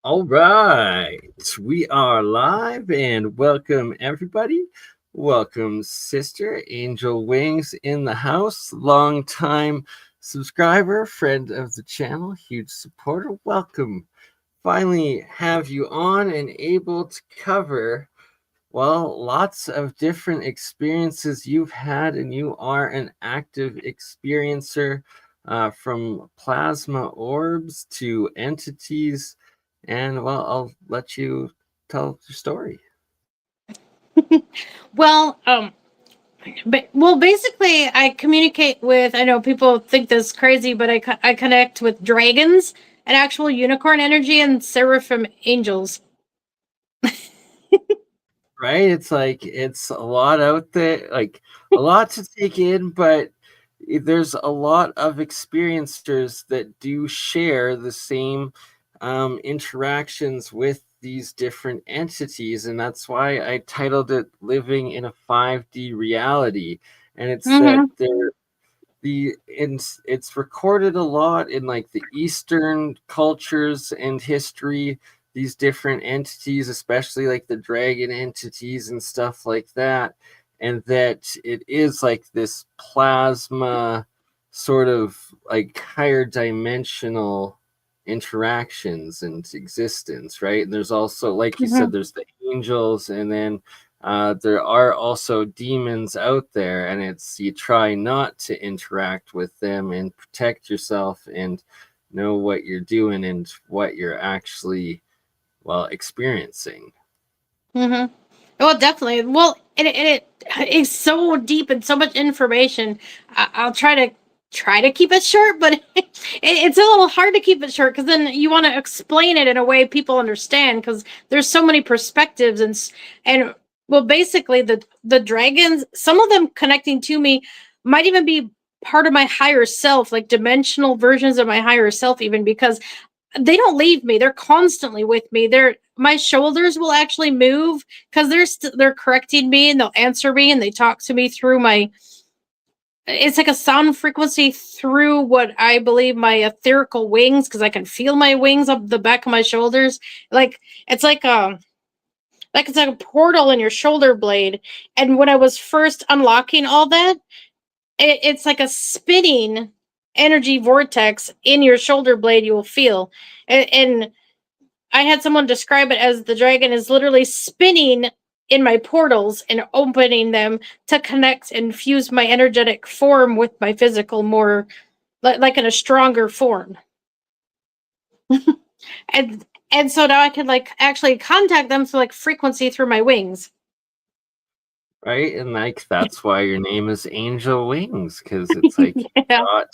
All right, we are live and welcome everybody. Welcome, Sister Angel Wings in the house, long time subscriber, friend of the channel, huge supporter. Welcome. Finally have you on and able to cover, well, lots of different experiences you've had, and you are an active experiencer, from plasma orbs to entities. And well, I'll let you tell your story. Well, basically, I communicate with. I know people think this is crazy, but I connect with dragons and actual unicorn energy and seraphim angels. Right? It's like it's a lot out there, like a lot to take in, but there's a lot of experiencers that do share the same interactions with these different entities, and that's why I titled it "Living in a 5D Reality." And it's that Mm-hmm. it's recorded a lot in like the Eastern cultures and history, these different entities, especially like the dragon entities and stuff like that, and that it is like this plasma sort of like higher dimensional interactions and existence, right? And there's also, like you Mm-hmm. said, there's the angels, and then there are also demons out there, and it's you try not to interact with them and protect yourself and know what you're doing and what you're actually, well, experiencing. Mm-hmm. Well, definitely. Well, it is so deep and so much information. I'll try to keep it short, but it's a little hard to keep it short because then you want to explain it in a way people understand because there's so many perspectives and well, basically the dragons, some of them connecting to me might even be part of my higher self, like dimensional versions of my higher self, even because they don't leave me. They're constantly with me. My shoulders will actually move because they're correcting me and they'll answer me and they talk to me through my. It's like a sound frequency through what I believe my etherical wings because I can feel my wings up the back of my shoulders. Like it's like it's like a portal in your shoulder blade. And when I was first unlocking all that, it's like a spinning energy vortex in your shoulder blade. You will feel and I had someone describe it as the dragon is literally spinning in my portals and opening them to connect and fuse my energetic form with my physical more like in a stronger form. And so now I can like actually contact them through like frequency through my wings. Right? And like that's why your name is Angel Wings, because it's like you Yeah. got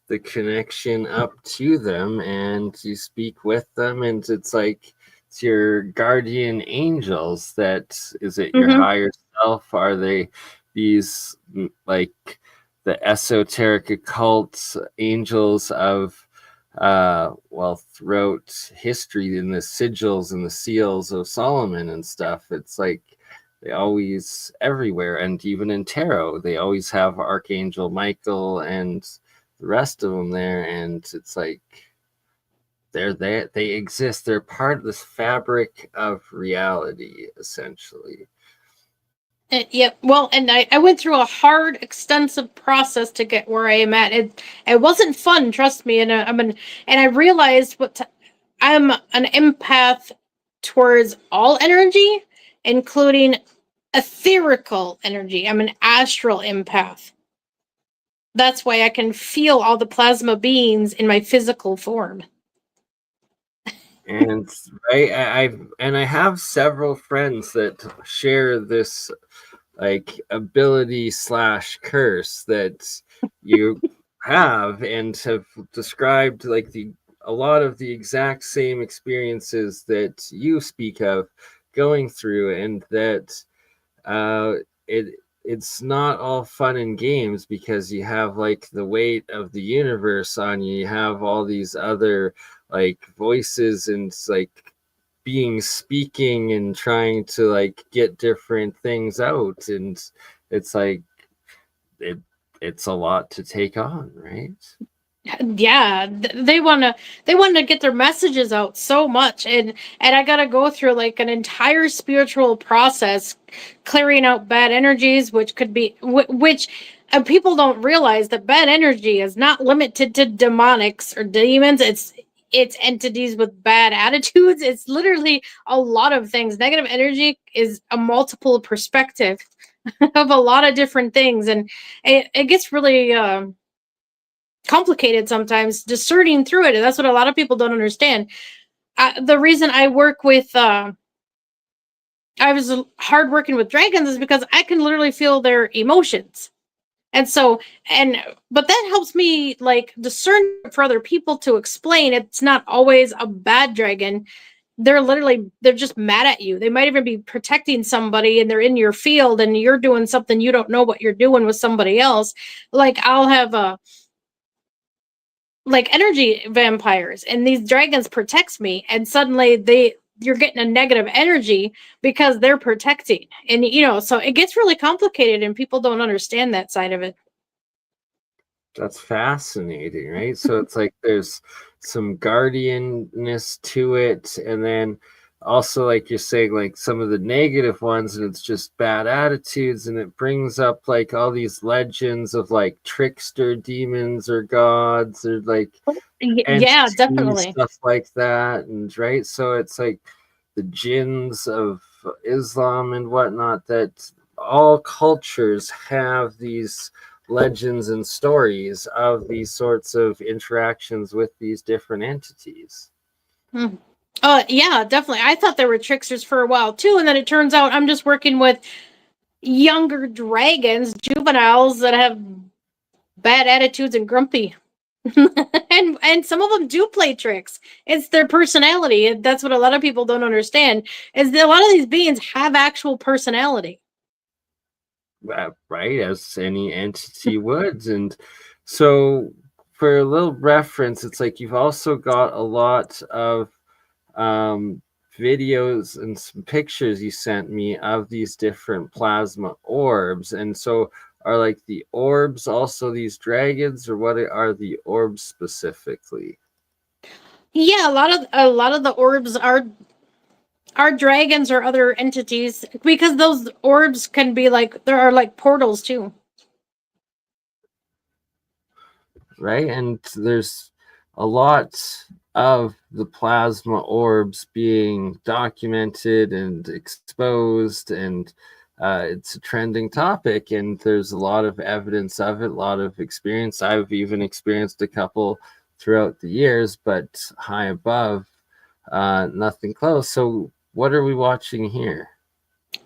the connection up to them and you speak with them, and it's like it's your guardian angels. That is it, your Mm-hmm. higher self? Are they these like the esoteric occult angels of well, throughout history in the sigils and the seals of Solomon and stuff? It's like they always everywhere, and even in tarot they always have Archangel Michael and the rest of them there, and it's like they're there, they exist, they're part of this fabric of reality, essentially. Yep. Well, and I went through a hard, extensive process to get where I am at. It wasn't fun, trust me. And and I realized I'm an empath towards all energy, including etherical energy. I'm an astral empath. That's why I can feel all the plasma beings in my physical form. And right, I have several friends that share this like ability slash curse that you have, and have described like the a lot of the exact same experiences that you speak of going through, and that uh it it's not all fun and games, because you have like the weight of the universe on you. You have all these other like voices and like being speaking and trying to like get different things out, and it's like it it's a lot to take on, right? Yeah, they want to get their messages out so much, and I got to go through like an entire spiritual process clearing out bad energies, which could be which people don't realize that bad energy is not limited to demonics or demons. It's entities with bad attitudes. It's literally a lot of things. Negative energy is a multiple perspective of a lot of different things, and it gets really complicated sometimes discerning through it, and that's what a lot of people don't understand. The reason I work with I was hard working with dragons is because I can literally feel their emotions. And so, and but that helps me like discern for other people to explain it's not always a bad dragon. They're just mad at you. They might even be protecting somebody and they're in your field and you're doing something you don't know what you're doing with somebody else. Like I'll have a like energy vampires and these dragons protects me and suddenly you're getting a negative energy because they're protecting, and so it gets really complicated and people don't understand that side of it. That's fascinating, right? So it's like there's some guardianness to it, and then also like you're saying, like some of the negative ones, and it's just bad attitudes, and it brings up like all these legends of like trickster demons or gods or like Yeah, entities, definitely. stuff like that, and right. So it's like the jinns of Islam and whatnot, that all cultures have these legends and stories of these sorts of interactions with these different entities. Hmm. Yeah, definitely. I thought there were tricksters for a while too, and then it turns out I'm just working with younger dragons, juveniles that have bad attitudes and grumpy. And some of them do play tricks. It's their personality. That's what a lot of people don't understand. Is that a lot of these beings have actual personality. Right, as any entity would. And so, for a little reference, it's like you've also got a lot of um, videos and some pictures you sent me of these different plasma orbs. And so, are like the orbs also these dragons, or what are the orbs specifically? Yeah, a lot of the orbs are dragons or other entities because those orbs can be like there are like portals too. Right? And there's a lot of the plasma orbs being documented and exposed, and it's a trending topic, and there's a lot of evidence of it, a lot of experience. I've even experienced a couple throughout the years, but high above, nothing close. So, what are we watching here?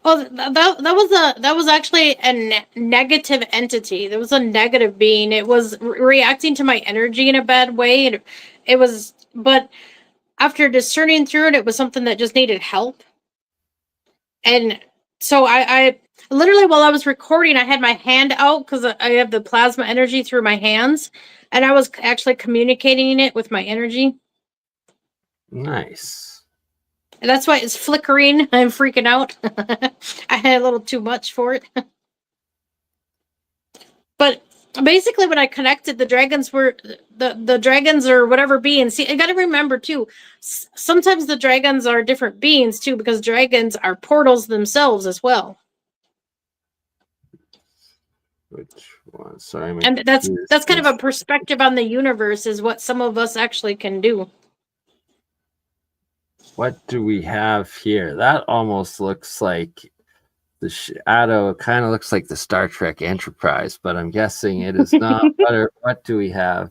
Well, that was actually a negative entity. There was a negative being. It was reacting to my energy in a bad way. It was, but after discerning through it, it was something that just needed help. And so I literally while I was recording, I had my hand out because I have the plasma energy through my hands, and I was actually communicating it with my energy. Nice. And that's why it's flickering. I'm freaking out. I had a little too much for it. But basically when I connected, the dragons were the dragons or whatever beings. See, I got to remember too, sometimes the dragons are different beings too, because dragons are portals themselves as well. Which one? Sorry, my And that's computer's kind of a perspective on the universe is what some of us actually can do. What do we have here? That almost looks like the shadow. Kind of looks like the Star Trek Enterprise, but I'm guessing it is not. What do we have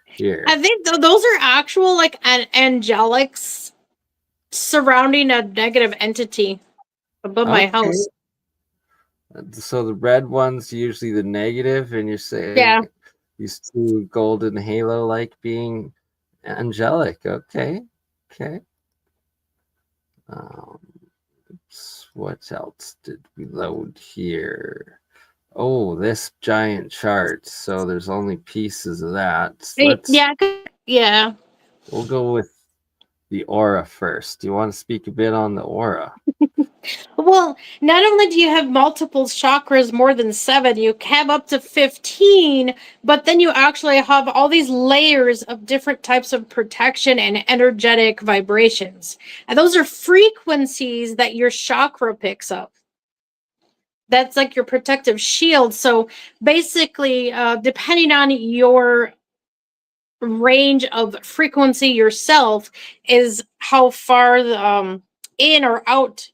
here? I think those are actual like angelics surrounding a negative entity above my Okay, house. so the red one's usually the negative, and you're Yeah. saying these two golden halo-like being angelic. Okay, okay. Um, what else did we load here? Oh, this giant chart. So there's only pieces of that. Yeah. Yeah. We'll go with the aura first. Do you want to speak a bit on the aura? Well, not only do you have multiple chakras, more than 7, you have up to 15, but then you actually have all these layers of different types of protection and energetic vibrations. And those are frequencies that your chakra picks up. That's like your protective shield. So basically, depending on your range of frequency yourself, is how far in or out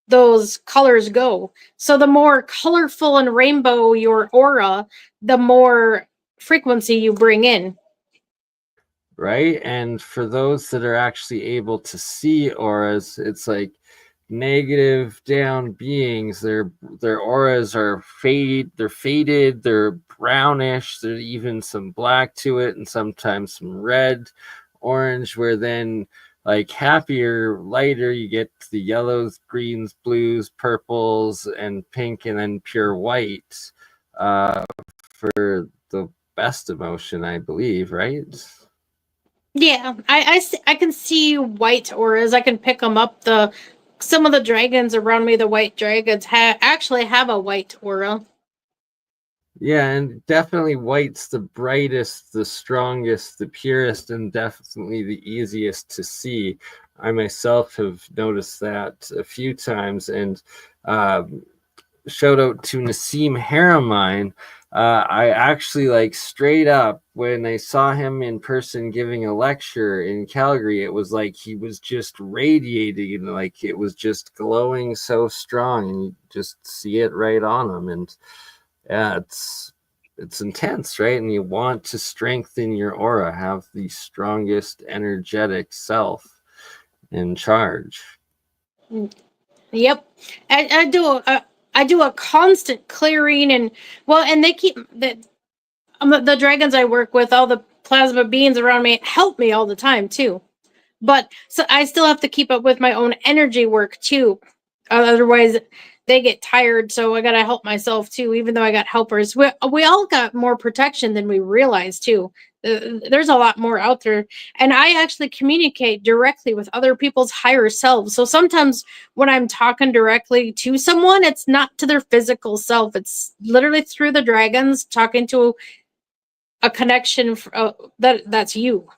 those colors go. So the more colorful and rainbow your aura, the more frequency you bring in. Right? And for those that are actually able to see auras, it's like negative down beings. Their auras are faded, they're brownish, there's even some black to it, and sometimes some red, orange, where then like happier, lighter, you get the yellows, greens, blues, purples, and pink, and then pure white for the best emotion, I believe, right? Yeah, I can see white auras. I can pick them up. Some of the dragons around me, the white dragons, actually have a white aura. Yeah, and definitely white's the brightest, the strongest, the purest, and definitely the easiest to see. I myself have noticed that a few times, and shout out to Nassim Haramine. I actually like straight up when I saw him in person giving a lecture in Calgary, it was like he was just radiating, like it was just glowing so strong, and you just see it right on him. And yeah, it's intense, right? And you want to strengthen your aura, have the strongest energetic self in charge. Yep, I do a constant clearing, and well, and they keep the dragons I work with, all the plasma beings around me help me all the time too. But so I still have to keep up with my own energy work too. Otherwise, they get tired. So I gotta help myself too. Even though I got helpers, we all got more protection than we realize too. There's a lot more out there, and I actually communicate directly with other people's higher selves. So sometimes when I'm talking directly to someone, it's not to their physical self. It's literally through the dragons talking to a connection that's you.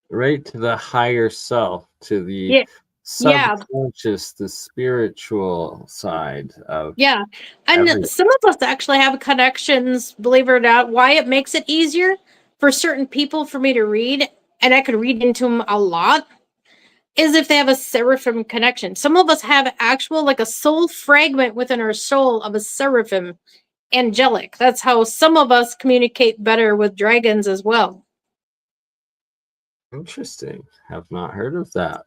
Right to the higher self, to the Yeah, yeah, subconscious, the spiritual side of yeah. And everything. some of us actually have connections, believe it or not. Why it makes it easier for certain people for me to read, and I could read into them a lot, is if they have a seraphim connection. Some of us have actual, like a soul fragment within our soul of a seraphim angelic. That's how some of us communicate better with dragons as well. Interesting. Have not heard of that.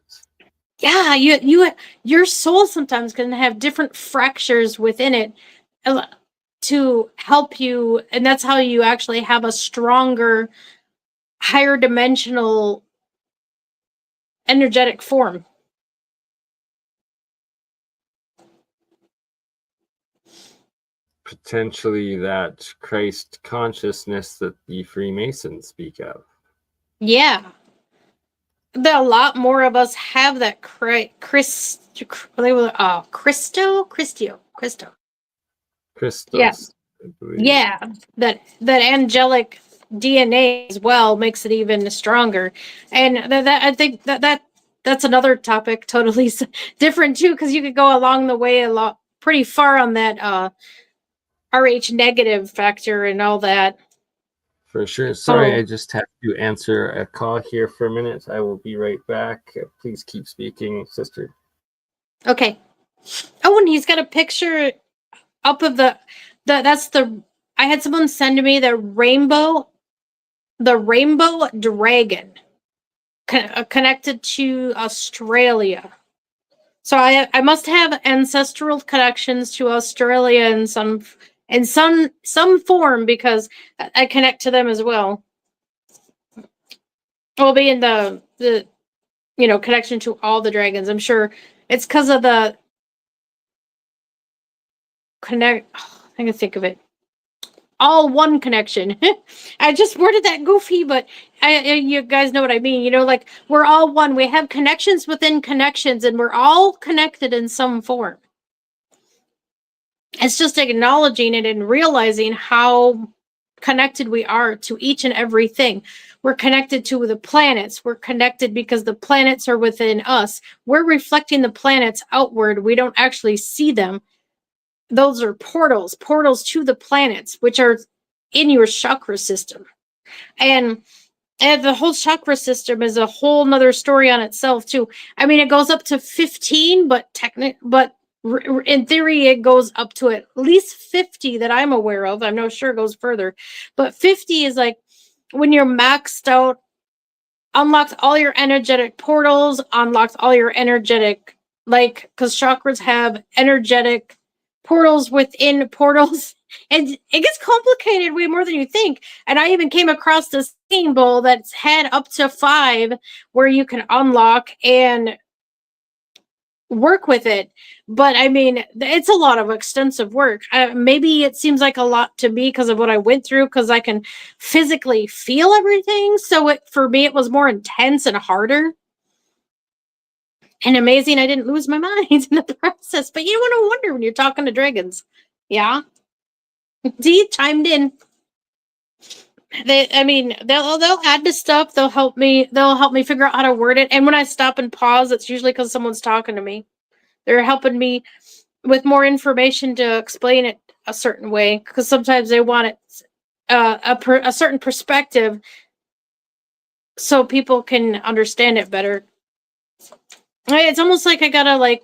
Yeah, your soul sometimes can have different fractures within it to help you, and that's how you actually have a stronger, higher dimensional energetic form. Potentially that Christ consciousness that the Freemasons speak of. Yeah, a lot more of us have that Christo. Yeah, Christos, I believe. yeah, that angelic DNA as well makes it even stronger, and that I think that's another topic totally different too, because you could go along the way a lot pretty far on that Rh negative factor and all that. For sure. Sorry, I Oh, just have to answer a call here for a minute. I will be right back. Please keep speaking, sister. okay. Oh, and he's got a picture up of that's the I had someone send me the rainbow dragon connected to Australia. So I must have ancestral connections to Australia in some form, because I connect to them as well. Will be in the connection to all the dragons. I'm sure it's because of the connect. Oh, I can think of it. all one connection. I just worded that goofy, but you guys know what I mean. You know, like we're all one. We have connections within connections, and we're all connected in some form. It's just acknowledging it and realizing how connected we are to each and everything. We're connected to the planets. We're connected because the planets are within us. We're reflecting the planets outward. We don't actually see them. Those are portals to the planets, which are in your chakra system. And the whole chakra system is a whole nother story on itself too. I mean, it goes up to 15, but in theory, it goes up to at least 50 that I'm aware of. I'm not sure it goes further, but 50 is like when you're maxed out, unlocks all your energetic portals, unlocks all your energetic, like, because chakras have energetic portals within portals. And it gets complicated way more than you think. And I even came across this symbol that's had up to 5 where you can unlock and work with it. But I mean, it's a lot of extensive work. Maybe it seems like a lot to me because of what I went through, because I can physically feel everything. So for me, it was more intense and harder. And amazing, I didn't lose my mind in the process. But you want to wonder when you're talking to dragons. Yeah. Dee chimed in. They'll add to stuff. They'll help me figure out how to word it. And when I stop and pause, it's usually because someone's talking to me. They're helping me with more information to explain it a certain way, because sometimes they want it a certain perspective so people can understand it better. It's almost like I gotta like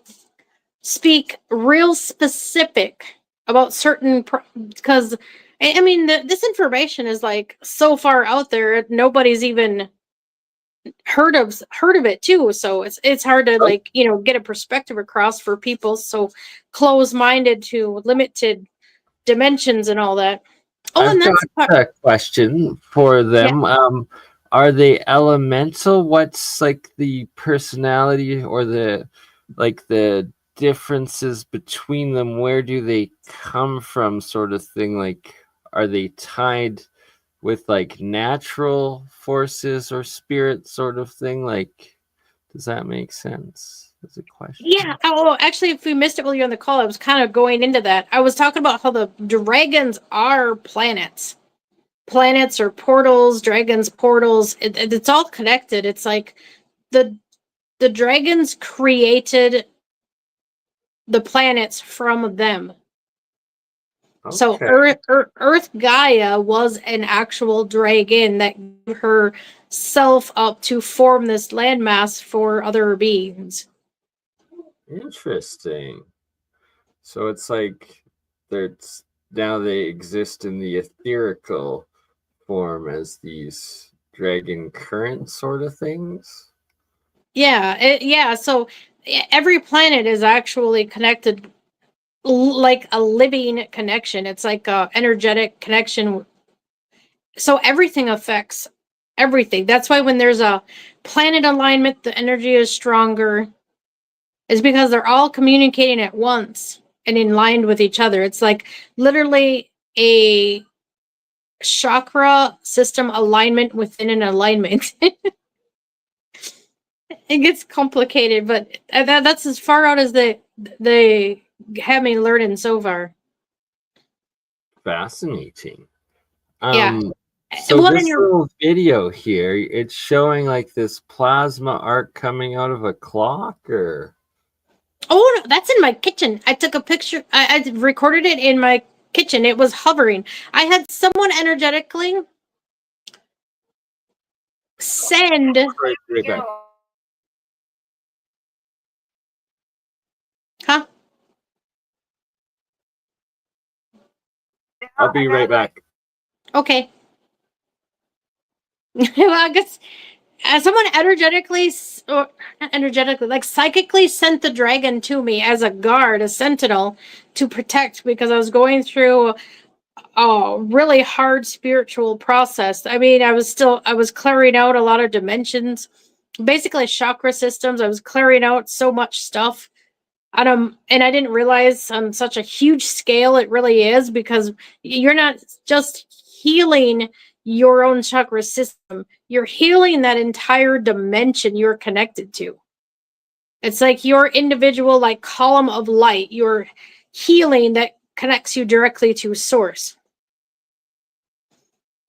speak real specific about certain because I mean this information is like so far out there, nobody's even heard of it too, so it's hard to like, you know, get a perspective across for people so close-minded to limited dimensions and all that. And that's a question for them. Yeah. Are they elemental? What's like the personality or the differences between them? Where do they come from, sort of thing? Like, are they tied with like natural forces or spirit, sort of thing? Like, does that make sense? That's a question. Yeah. Oh, actually, if we missed it while you're on the call, I was kind of going into that. I was talking about how the dragons are planets. Planets or portals, dragons, portals. It's all connected. It's like the dragons created the planets from them. Okay. So Earth Gaia was an actual dragon that gave herself up to form this landmass for other beings. Interesting. So it's like now they exist in the etherical form as these dragon current sort of things. Yeah. So every planet is actually connected like a living connection. It's like a energetic connection. So everything affects everything. That's why when there's a planet alignment, the energy is stronger. Is because they're all communicating at once and in line with each other. It's like literally a chakra system alignment within an alignment. It gets complicated, but that's as far out as they have me learning so far. Fascinating. Yeah. So this little video here, it's showing like this plasma arc coming out of a clock, or? Oh, no, that's in my kitchen. I took a picture. I recorded it in my kitchen. It was hovering. I had someone energetically send. Right back. Huh? I'll be right back. Okay. Well, I guess someone like psychically sent the dragon to me as a guard, a sentinel, to protect, because I was going through a really hard spiritual process. I mean, I was clearing out a lot of dimensions, basically chakra systems. I was clearing out so much stuff And I didn't realize on such a huge scale it really is, because you're not just healing your own chakra system, you're healing that entire dimension you're connected to. It's like your individual like column of light, your healing that connects you directly to source.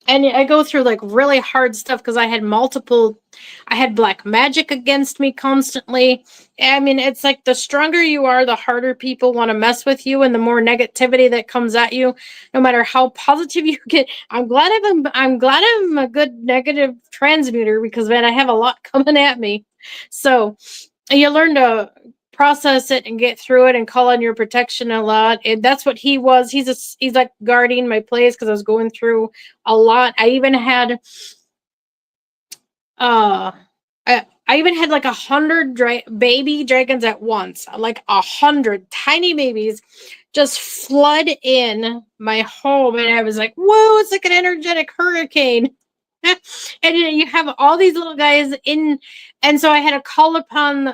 And I go through like really hard stuff because I had black magic against me constantly. I mean, it's like the stronger you are, the harder people want to mess with you, and the more negativity that comes at you, no matter how positive you get. I'm glad I'm a good negative transmuter, because man, I have a lot coming at me. So you learn to process it and get through it and call on your protection a lot. And that's what he was. He's like guarding my place because I was going through a lot. I even had uh I even had like 100 baby dragons at once, like 100 tiny babies just flood in my home, and I was like, whoa, it's like an energetic hurricane. And you have all these little guys in, and so I had to call upon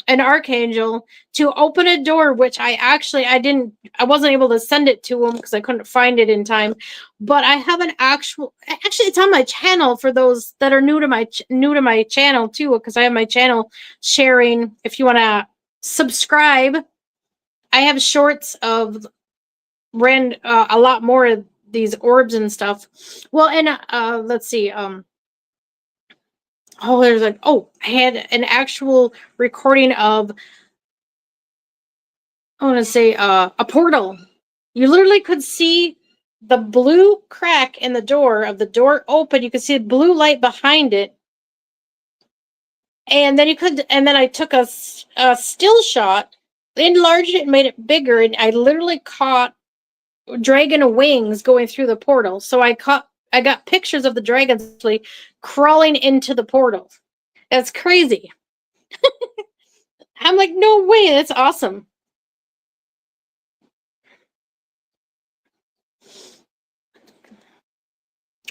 an archangel to open a door, which I wasn't able to send it to him because I couldn't find it in time. But I have an actually it's on my channel for those that are new to my channel too, because I have my channel sharing. If you want to subscribe, I have shorts of a lot more of these orbs and stuff. Well, and let's see, I had an actual recording of, I want to say, a portal. You literally could see the blue crack in the door of the door open. You could see the blue light behind it. And then I took a still shot, enlarged it and made it bigger. And I literally caught dragon wings going through the portal. So I got pictures of the dragons actually crawling into the portal. That's crazy. I'm like, no way, that's awesome.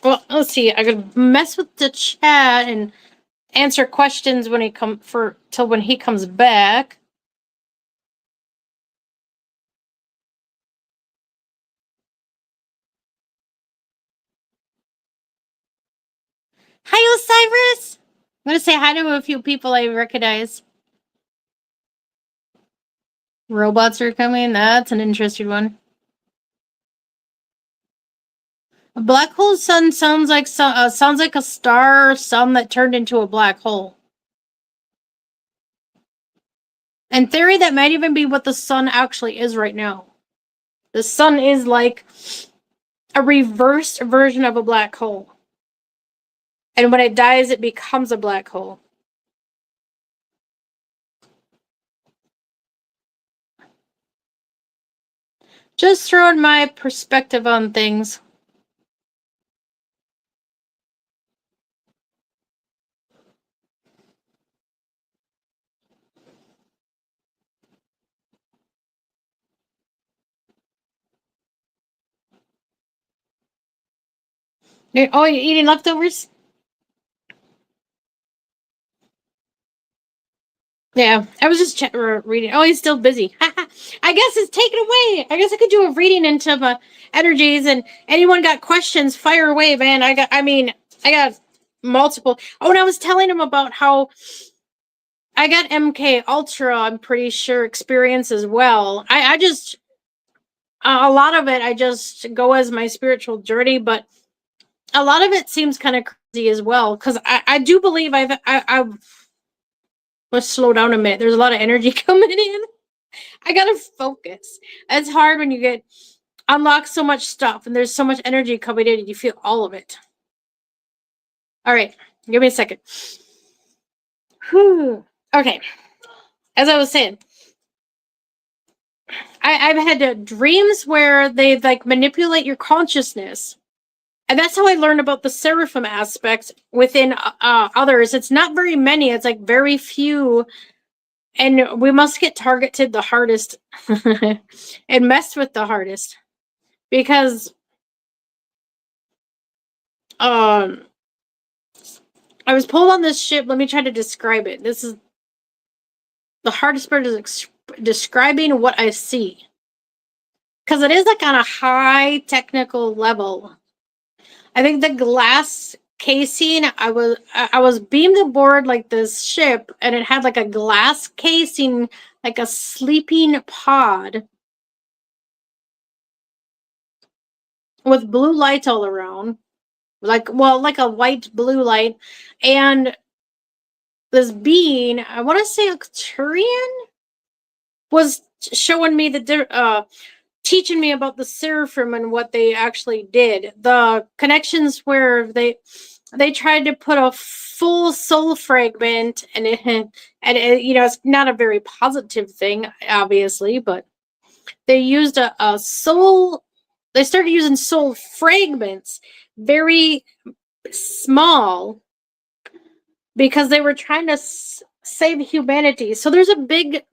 Well, let's see. I could mess with the chat and answer questions when he comes back. Hi, Osiris. I'm gonna say hi to a few people I recognize. Robots are coming. That's an interesting one. A black hole sun sounds like a star or sun that turned into a black hole. In theory, that might even be what the sun actually is right now. The sun is like a reversed version of a black hole. And when it dies, it becomes a black hole. Just throwing my perspective on things. Oh, you're eating leftovers? Yeah, I was just reading. Oh, he's still busy. I guess it's taken away. I guess I could do a reading into my energies, and anyone got questions, fire away, man. I got multiple. Oh, and I was telling him about how I got MK Ultra, I'm pretty sure, experience as well. I just, a lot of it, I just go as my spiritual journey, but a lot of it seems kind of crazy as well, because I do believe I've let's slow down a minute. There's a lot of energy coming in. I gotta focus. It's hard when you get unlock so much stuff and there's so much energy coming in and you feel all of it. All right, give me a second. Whew. Okay, as I was saying, I've had dreams where they like manipulate your consciousness. And that's how I learned about the seraphim aspect within others. It's not very many. It's like very few. And we must get targeted the hardest and messed with the hardest. Because I was pulled on this ship. Let me try to describe it. This is the hardest part is describing what I see. Because it is like on a high technical level. I think the glass casing, I was beamed aboard like this ship, and it had like a glass casing, like a sleeping pod with blue lights all around, like a white blue light, and this being, I want to say a Turian, was showing me teaching me about the seraphim and what they actually did. The connections where they tried to put a full soul fragment, and it, you know, it's not a very positive thing, obviously, but they used a soul. They started using soul fragments, very small, because they were trying to save humanity. So there's a big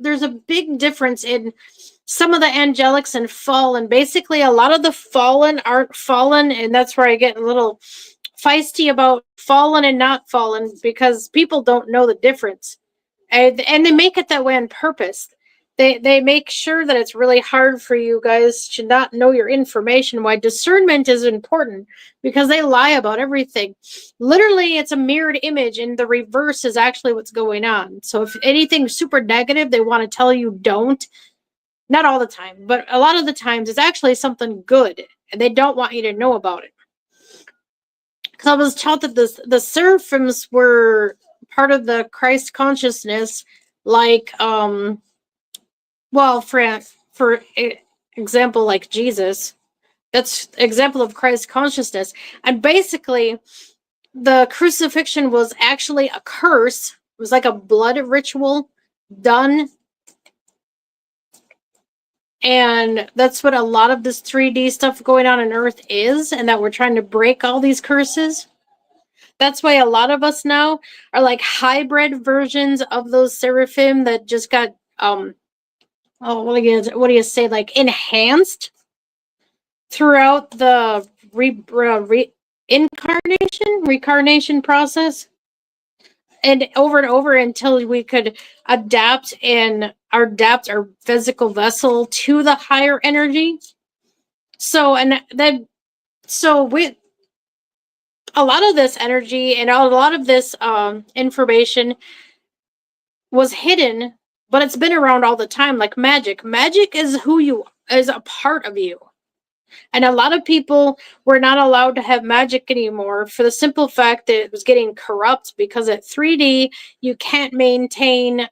difference in some of the angelics and fallen. Basically, a lot of the fallen aren't fallen, and that's where I get a little feisty about fallen and not fallen, because people don't know the difference, and they make it that way on purpose. They make sure that it's really hard for you guys to not know your information. Why discernment is important, because they lie about everything. Literally, it's a mirrored image, and the reverse is actually what's going on. So if anything's super negative, they want to tell you don't. Not all the time, but a lot of the times it's actually something good, and they don't want you to know about it. Because I was taught that the seraphims were part of the Christ consciousness, like well, for example, like Jesus, that's example of Christ consciousness. And basically, the crucifixion was actually a curse. It was like a blood ritual done. And that's what a lot of this 3D stuff going on Earth is, and that we're trying to break all these curses. That's why a lot of us now are like hybrid versions of those seraphim that just got what do you say, like enhanced throughout the reincarnation process, and over until we could adapt our physical vessel to the higher energy. So with a lot of this energy and a lot of this information was hidden, but it's been around all the time. Like magic is is a part of you. And a lot of people were not allowed to have magic anymore for the simple fact that it was getting corrupt, because at 3D you can't maintain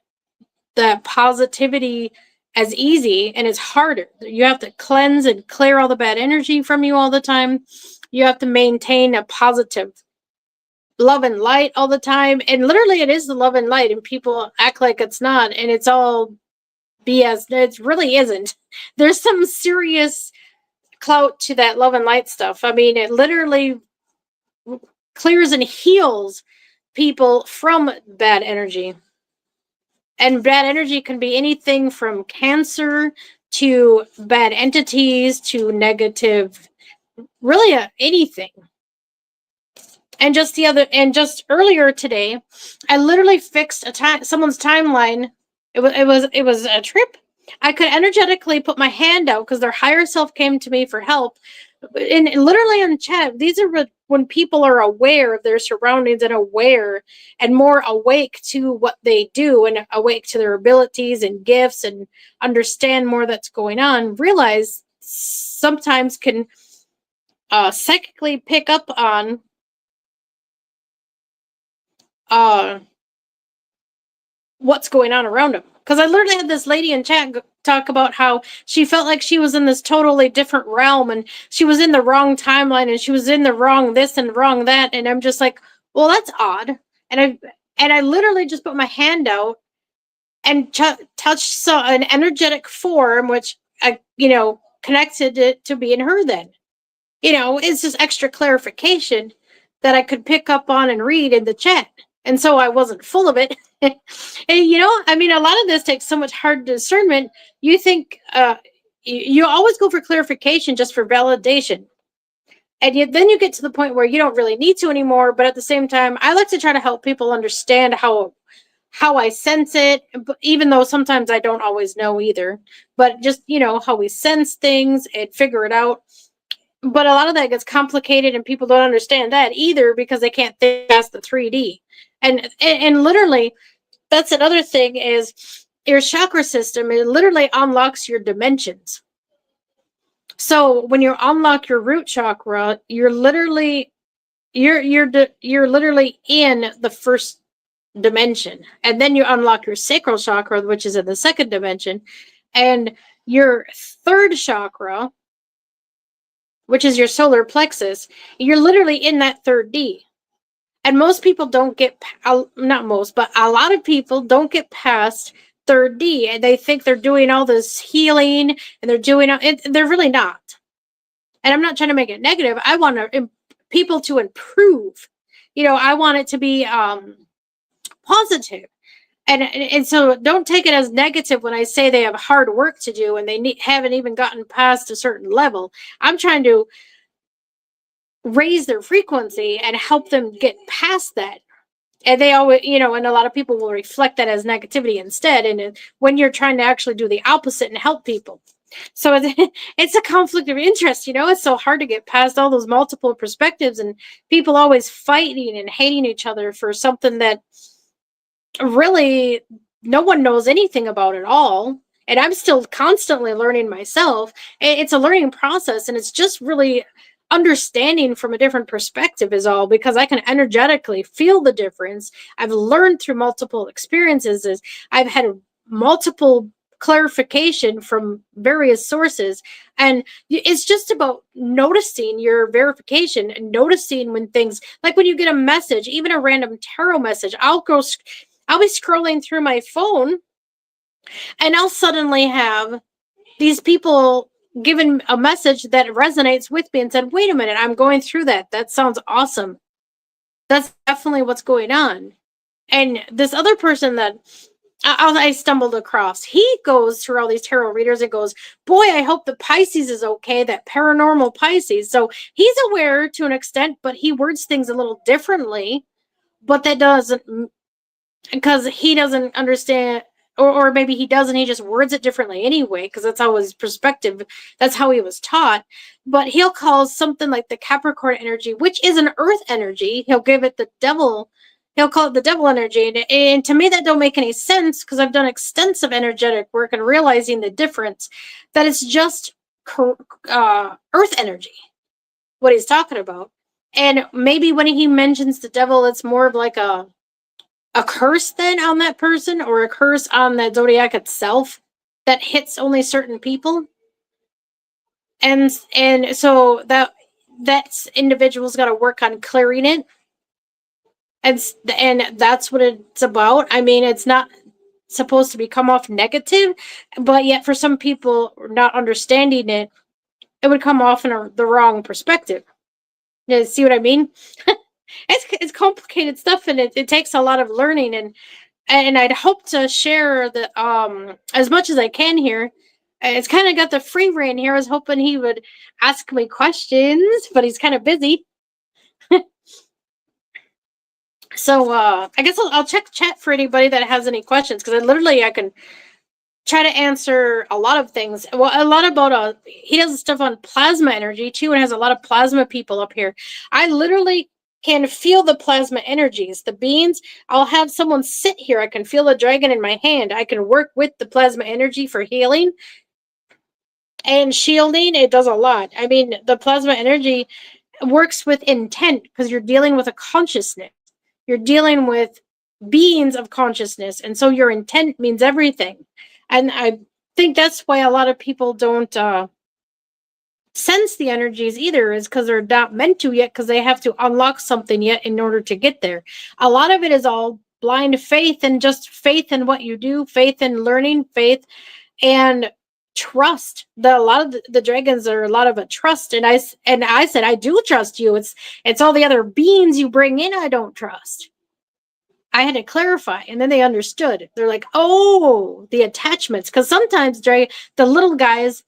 the positivity as easy, and it's harder. You have to cleanse and clear all the bad energy from you all the time. You have to maintain a positive love and light all the time, and literally it is the love and light, and people act like it's not, and it's all BS. It really isn't. There's some serious clout to that love and light stuff. I mean, it literally clears and heals people from bad energy. And bad energy can be anything from cancer to bad entities to negative, really anything. And just earlier today, I literally fixed someone's timeline. It was a trip. I could energetically put my hand out because their higher self came to me for help. And literally in chat, these are when people are aware of their surroundings and aware and more awake to what they do and awake to their abilities and gifts and understand more that's going on, realize sometimes can psychically pick up on what's going on around them. Because I literally had this lady in chat talk about how she felt like she was in this totally different realm, and she was in the wrong timeline, and she was in the wrong this and wrong that, and I'm just like, well, that's odd. And I literally just put my hand out and touched an energetic form, which I connected it to being her. Then it's just extra clarification that I could pick up on and read in the chat. And so I wasn't full of it. And, I mean, a lot of this takes so much hard discernment. You think you always go for clarification just for validation. And then you get to the point where you don't really need to anymore. But at the same time, I like to try to help people understand how how I sense it, even though sometimes I don't always know either. But just, how we sense things and figure it out. But a lot of that gets complicated, and people don't understand that either because they can't think past the 3D. And literally, that's another thing is your chakra system. It literally unlocks your dimensions. So when you unlock your root chakra, you're literally in the first dimension, and then you unlock your sacral chakra, which is in the second dimension, and your third chakra, which is your solar plexus, you're literally in that third D. And most people don't get, not most, but a lot of people don't get past third D, and they think they're doing all this healing and they're doing it. They're really not. And I'm not trying to make it negative. I want people to improve. I want it to be positive. And so don't take it as negative when I say they have hard work to do and they haven't even gotten past a certain level. I'm trying to raise their frequency and help them get past that. And they always, and a lot of people will reflect that as negativity instead. And when you're trying to actually do the opposite and help people. So it's a conflict of interest, it's so hard to get past all those multiple perspectives and people always fighting and hating each other for something that really no one knows anything about at all. And I'm still constantly learning myself. It's a learning process, and it's just really understanding from a different perspective is all, because I can energetically feel the difference. I've learned through multiple experiences. I've had multiple clarification from various sources, and it's just about noticing your verification and noticing when things, like when you get a message, even a random tarot message, I'll be scrolling through my phone and I'll suddenly have these people given a message that resonates with me and said, wait a minute, I'm going through that. That sounds awesome. That's definitely what's going on. And this other person that I stumbled across, he goes through all these tarot readers and goes, boy, I hope the Pisces is okay, that paranormal Pisces. So he's aware to an extent, but he words things a little differently. But that doesn't, because he doesn't understand, or maybe he doesn't, he just words it differently anyway, because that's how his perspective, that's how he was taught. But he'll call something like the Capricorn energy, which is an earth energy, he'll give it the devil, he'll call it the devil energy. And to me, that don't make any sense, because I've done extensive energetic work and realizing the difference, that it's just earth energy, what he's talking about. And maybe when he mentions the devil, it's more of like a curse then on that person, or a curse on the zodiac itself that hits only certain people. And so that individual's got to work on clearing it. And that's what it's about. I mean, it's not supposed to come off negative, but yet for some people not understanding it, it would come off in the wrong perspective. You see what I mean? It's complicated stuff, and it takes a lot of learning, and I'd hope to share the as much as I can here. It's kind of got the free reign here. I was hoping he would ask me questions, but he's kind of busy. So I guess I'll check chat for anybody that has any questions, because I can try to answer a lot of things. Well, a lot about he does stuff on plasma energy too, and has a lot of plasma people up here. I literally can feel the plasma energies, the beings. I'll have someone sit here. I can feel the dragon in my hand. I can work with the plasma energy for healing and shielding. It does a lot. I mean, the plasma energy works with intent, because you're dealing with a consciousness. You're dealing with beings of consciousness, and so your intent means everything. And I think that's why a lot of people don't sense the energies either, is because they're not meant to yet, because they have to unlock something yet in order to get there. A lot of it is all blind faith, and just faith in what you do, faith in learning, faith and trust. A lot of the dragons are a lot of a trust, and I said, I do trust you. It's all the other beings you bring in I don't trust. I had to clarify, and then they understood. They're like, oh, the attachments, because sometimes the little guys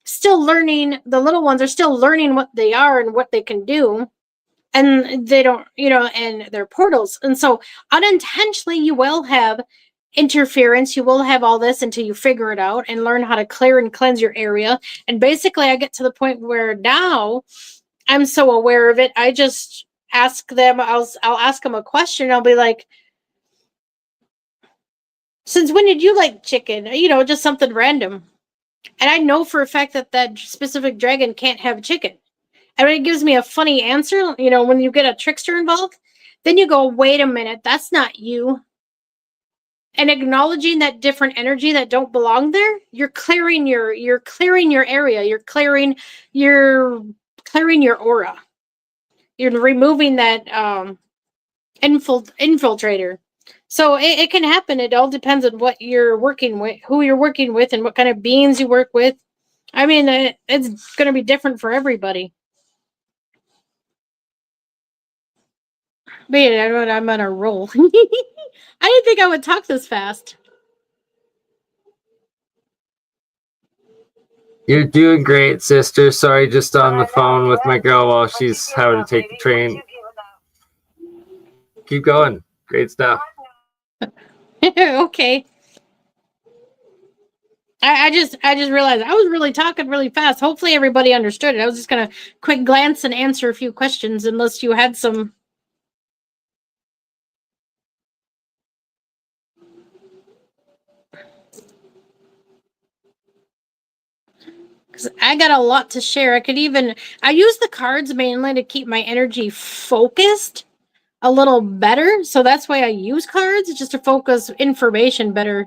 still learning, the little ones are still learning what they are and what they can do. and they don't, and they're portals. And so unintentionally, you will have interference, you will have all this until you figure it out and learn how to clear and cleanse your area. And basically, I get to the point where now I'm so aware of it, I just ask them, I'll ask them a question. I'll be like, since when did you like chicken? Just something random. And I know for a fact that that specific dragon can't have chicken. And when it gives me a funny answer, when you get a trickster involved, then you go, wait a minute, that's not you. And acknowledging that different energy that don't belong there, you're clearing your area, you're clearing your aura. You're removing that infiltrator. So it can happen. It all depends on what you're working with, who you're working with, and what kind of beings you work with. I mean, it's going to be different for everybody. But yeah, I'm on a roll. I didn't think I would talk this fast. You're doing great, sister. Sorry, just on the phone with my girl while she's having to take the train. Keep going. Great stuff. Okay. I just realized I was really talking really fast. Hopefully everybody understood it. I was just gonna quick glance and answer a few questions, unless you had some. Because I got a lot to share. I use the cards mainly to keep my energy focused a little better. So that's why I use cards, just to focus information better.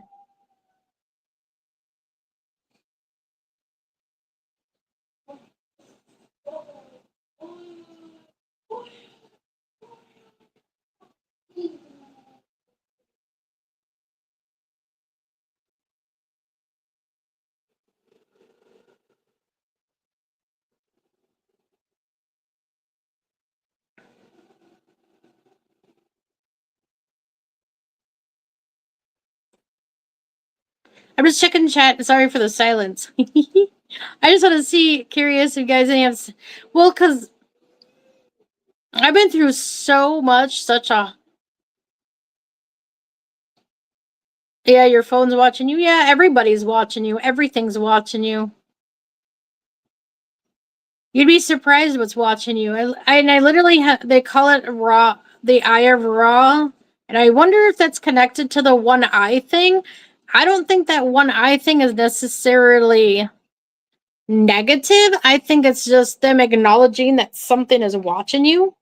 I'm just checking chat. Sorry for the silence. I just want to curious if you guys any have. Well, because I've been through so much, such a. Yeah, your phone's watching you. Yeah, everybody's watching you. Everything's watching you. You'd be surprised what's watching you. I literally they call it raw, the eye of Ra, and I wonder if that's connected to the one eye thing. I don't think that one eye thing is necessarily negative. I think it's just them acknowledging that something is watching you,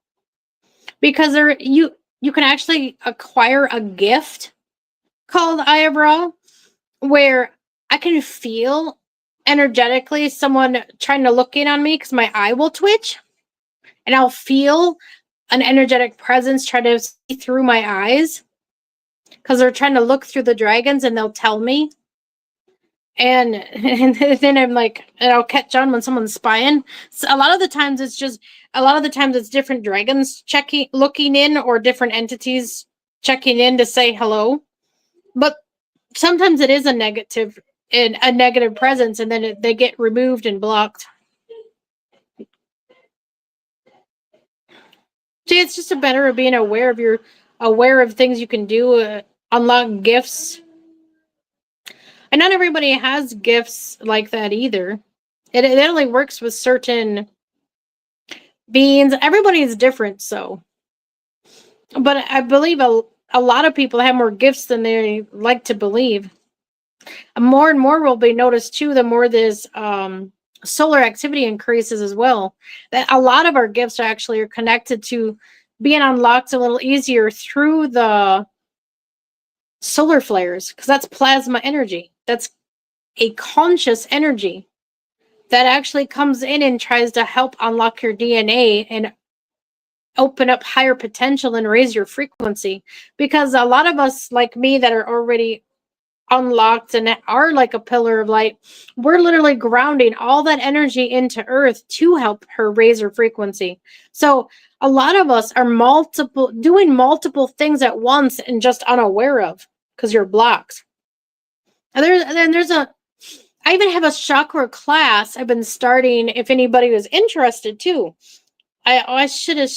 because you can actually acquire a gift called Eye of Ra, where I can feel energetically someone trying to look in on me, because my eye will twitch, and I'll feel an energetic presence try to see through my eyes, because they're trying to look through the dragons, and they'll tell me. And then I'm like, and I'll catch on when someone's spying. So a lot of the times it's different dragons looking in, or different entities checking in to say hello. But sometimes it is a negative presence, and then they get removed and blocked. See, it's just a matter of being aware of things you can do, unlock gifts. And not everybody has gifts like that either. It only works with certain beings. Everybody is different, so. But I believe a lot of people have more gifts than they like to believe. And more will be noticed too, the more this solar activity increases as well. That a lot of our gifts are connected to being unlocked a little easier through the solar flares, because that's plasma energy. That's a conscious energy that actually comes in and tries to help unlock your DNA and open up higher potential and raise your frequency. Because a lot of us, like me, that are already unlocked and are like a pillar of light, we're literally grounding all that energy into Earth to help her raise her frequency. So a lot of us are doing multiple things at once and just unaware of, because you're blocked. And I even have a chakra class I've been starting, if anybody was interested too. I should have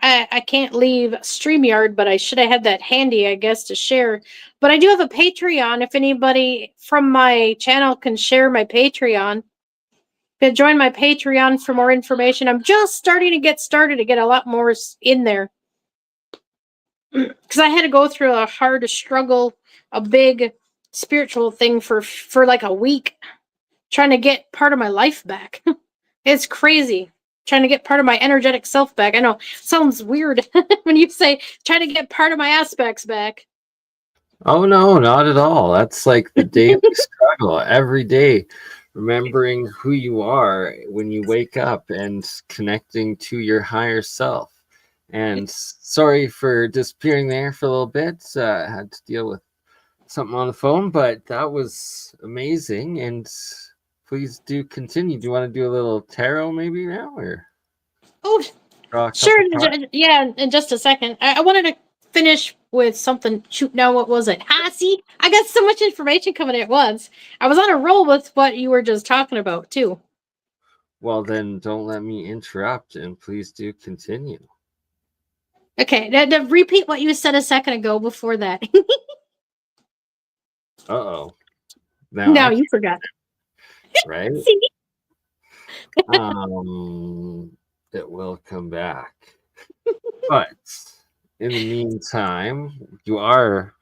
I can't leave StreamYard, but I should have had that handy, I guess, to share. But I do have a Patreon. If anybody from my channel can share my Patreon, you can join my Patreon for more information. I'm just starting to get started to get a lot more in there. Because I had to go through a hard struggle, a big spiritual thing for like a week, trying to get part of my life back. It's crazy. Trying to get part of my energetic self back. I know, sounds weird when you say trying to get part of my aspects back. Oh no, not at all. That's like the daily struggle every day, remembering who you are when you wake up and connecting to your higher self. And sorry for disappearing there for a little bit. I had to deal with something on the phone, but that was amazing. And please do continue. Do you want to do a little tarot maybe now, or Oh, draw a sure. couple cards? Yeah, in just a second. I wanted to finish with something. Shoot, now what was it? See, I got so much information coming at once. I was on a roll with what you were just talking about, too. Well, then don't let me interrupt, and please do continue. Okay, now repeat what you said a second ago before that. Uh-oh. Now No, I you can't, forgot. right? See? It will come back. But in the meantime, you are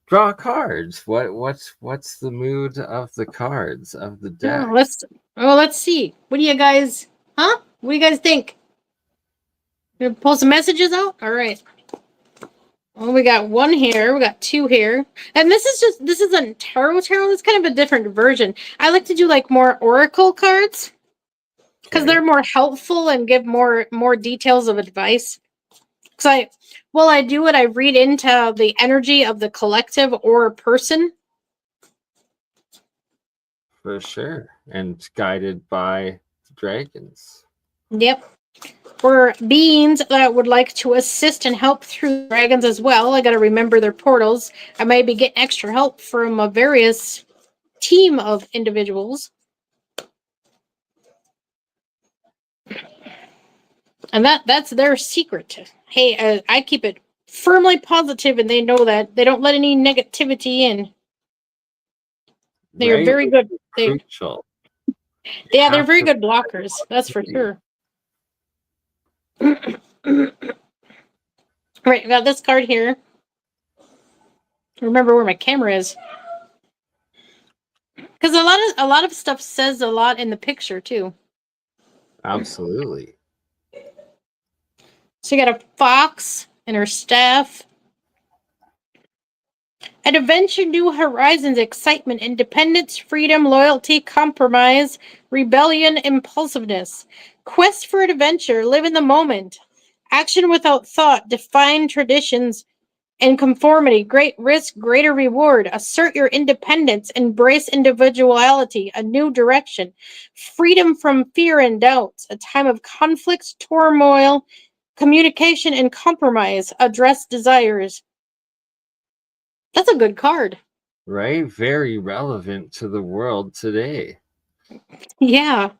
draw cards. What's the mood of the cards of the Oh, deck? let's see. What do you guys, huh? What do you guys think? Gonna pull some messages out? All right. Well, we got one here. We got two here. And this isn't tarot. It's kind of a different version. I like to do like more oracle cards because Okay, they're more helpful and give more details of advice. Because while I do it, I read into the energy of the collective or person. for sure. And guided by dragons. Yep. For beings that would like to assist and help through dragons as well, I got to remember their portals. I may be getting extra help from a various team of individuals. And that's their secret. Hey, I keep it firmly positive, and they know that. They don't let any negativity in. They are Right? very good. Crucial. You Yeah, they're have very to good blockers. That's for sure. Right, got this card here. Remember where my camera is, because a lot of stuff says a lot in the picture too. absolutely. So you got a fox and her staff. An adventure, new horizons, excitement, independence, freedom, loyalty, compromise, rebellion, impulsiveness. Quest for adventure, live in the moment. Action without thought, define traditions and conformity. Great risk, greater reward. Assert your independence, embrace individuality, a new direction. Freedom from fear and doubts, a time of conflict, turmoil, communication, and compromise. Address desires. That's a good card. Right? Very relevant to the world today. Yeah.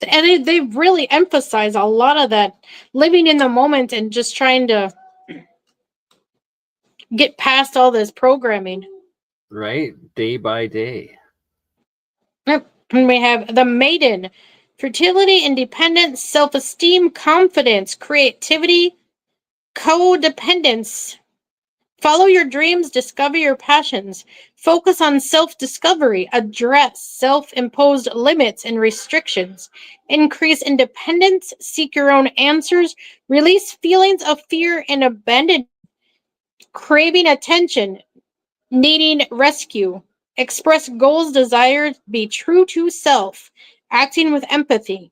And they really emphasize a lot of that living in the moment and just trying to get past all this programming. Right? Day by day. Yep. And we have the maiden. Fertility, independence, self-esteem, confidence, creativity, codependence. Follow your dreams, discover your passions. Focus on self-discovery, address self-imposed limits and restrictions. Increase independence, seek your own answers, release feelings of fear and abandonment, craving attention, needing rescue. Express goals, desires, be true to self, acting with empathy.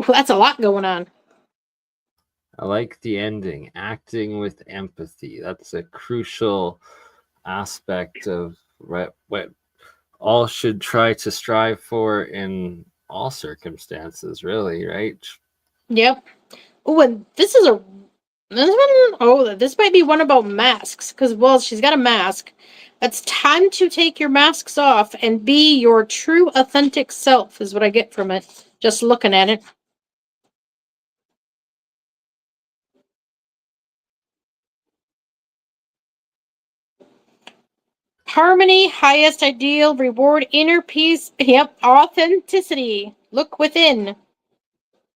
That's a lot going on. I like the ending, acting with empathy. That's a crucial aspect of what all should try to strive for in all circumstances, really, right? Yep. Oh, and this is a this one. Oh, this might be one about masks because well, she's got a mask. It's time to take your masks off and be your true, authentic self. Is what I get from it. Just looking at it. Harmony, highest ideal, reward, inner peace. Yep, authenticity. Look within.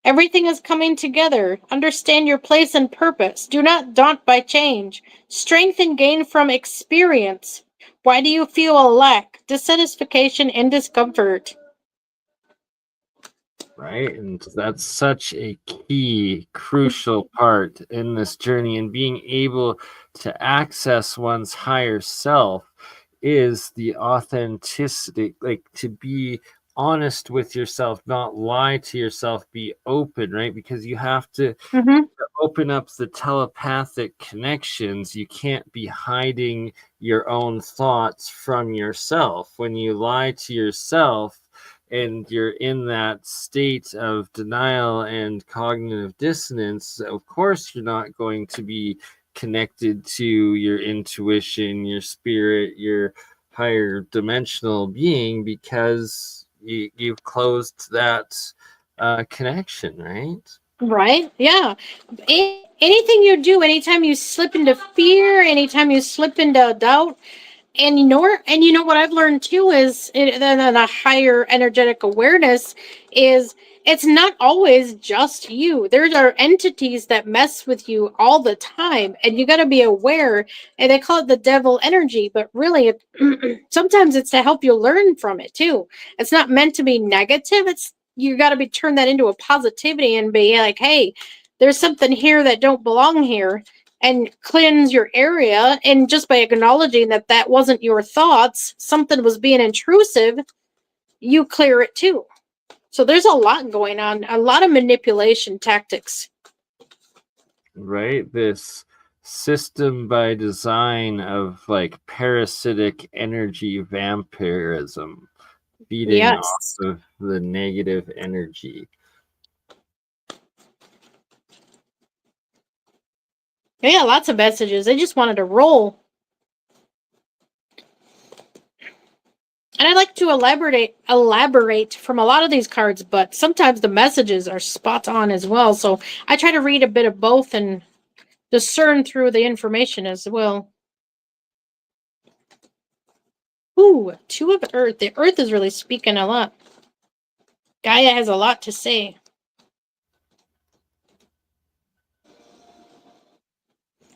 Everything is coming together. Understand your place and purpose. Do not daunt by change. Strength and gain from experience. Why do you feel a lack, dissatisfaction, and discomfort? Right, and that's such a key, crucial part in this journey, and being able to access one's higher self is the authenticity, like to be honest with yourself, not lie to yourself, be open, right? Because you have to Mm-hmm. open up the telepathic connections. You can't be hiding your own thoughts from yourself. When you lie to yourself and you're in that state of denial and cognitive dissonance, of course you're not going to be connected to your intuition, your spirit, your higher dimensional being, because you've closed that connection, right? Right? Yeah. Anything you do, anytime you slip into fear, anytime you slip into doubt, and what I've learned too is then a higher energetic awareness is it's not always just you. There are entities that mess with you all the time, and you got to be aware. And they call it the devil energy, but really, sometimes it's to help you learn from it too. It's not meant to be negative. It's you got to be turn that into a positivity and be like, hey, there's something here that don't belong here, and cleanse your area. And just by acknowledging that that wasn't your thoughts, something was being intrusive, you clear it too. So there's a lot going on, a lot of manipulation tactics. Right, this system by design of like parasitic energy vampirism, feeding off Yes. of the negative energy. Yeah, lots of messages. They just wanted to roll. And I like to elaborate from a lot of these cards, but sometimes the messages are spot on as well. So I try to read a bit of both and discern through the information as well. Ooh, two of Earth. The Earth is really speaking a lot. Gaia has a lot to say.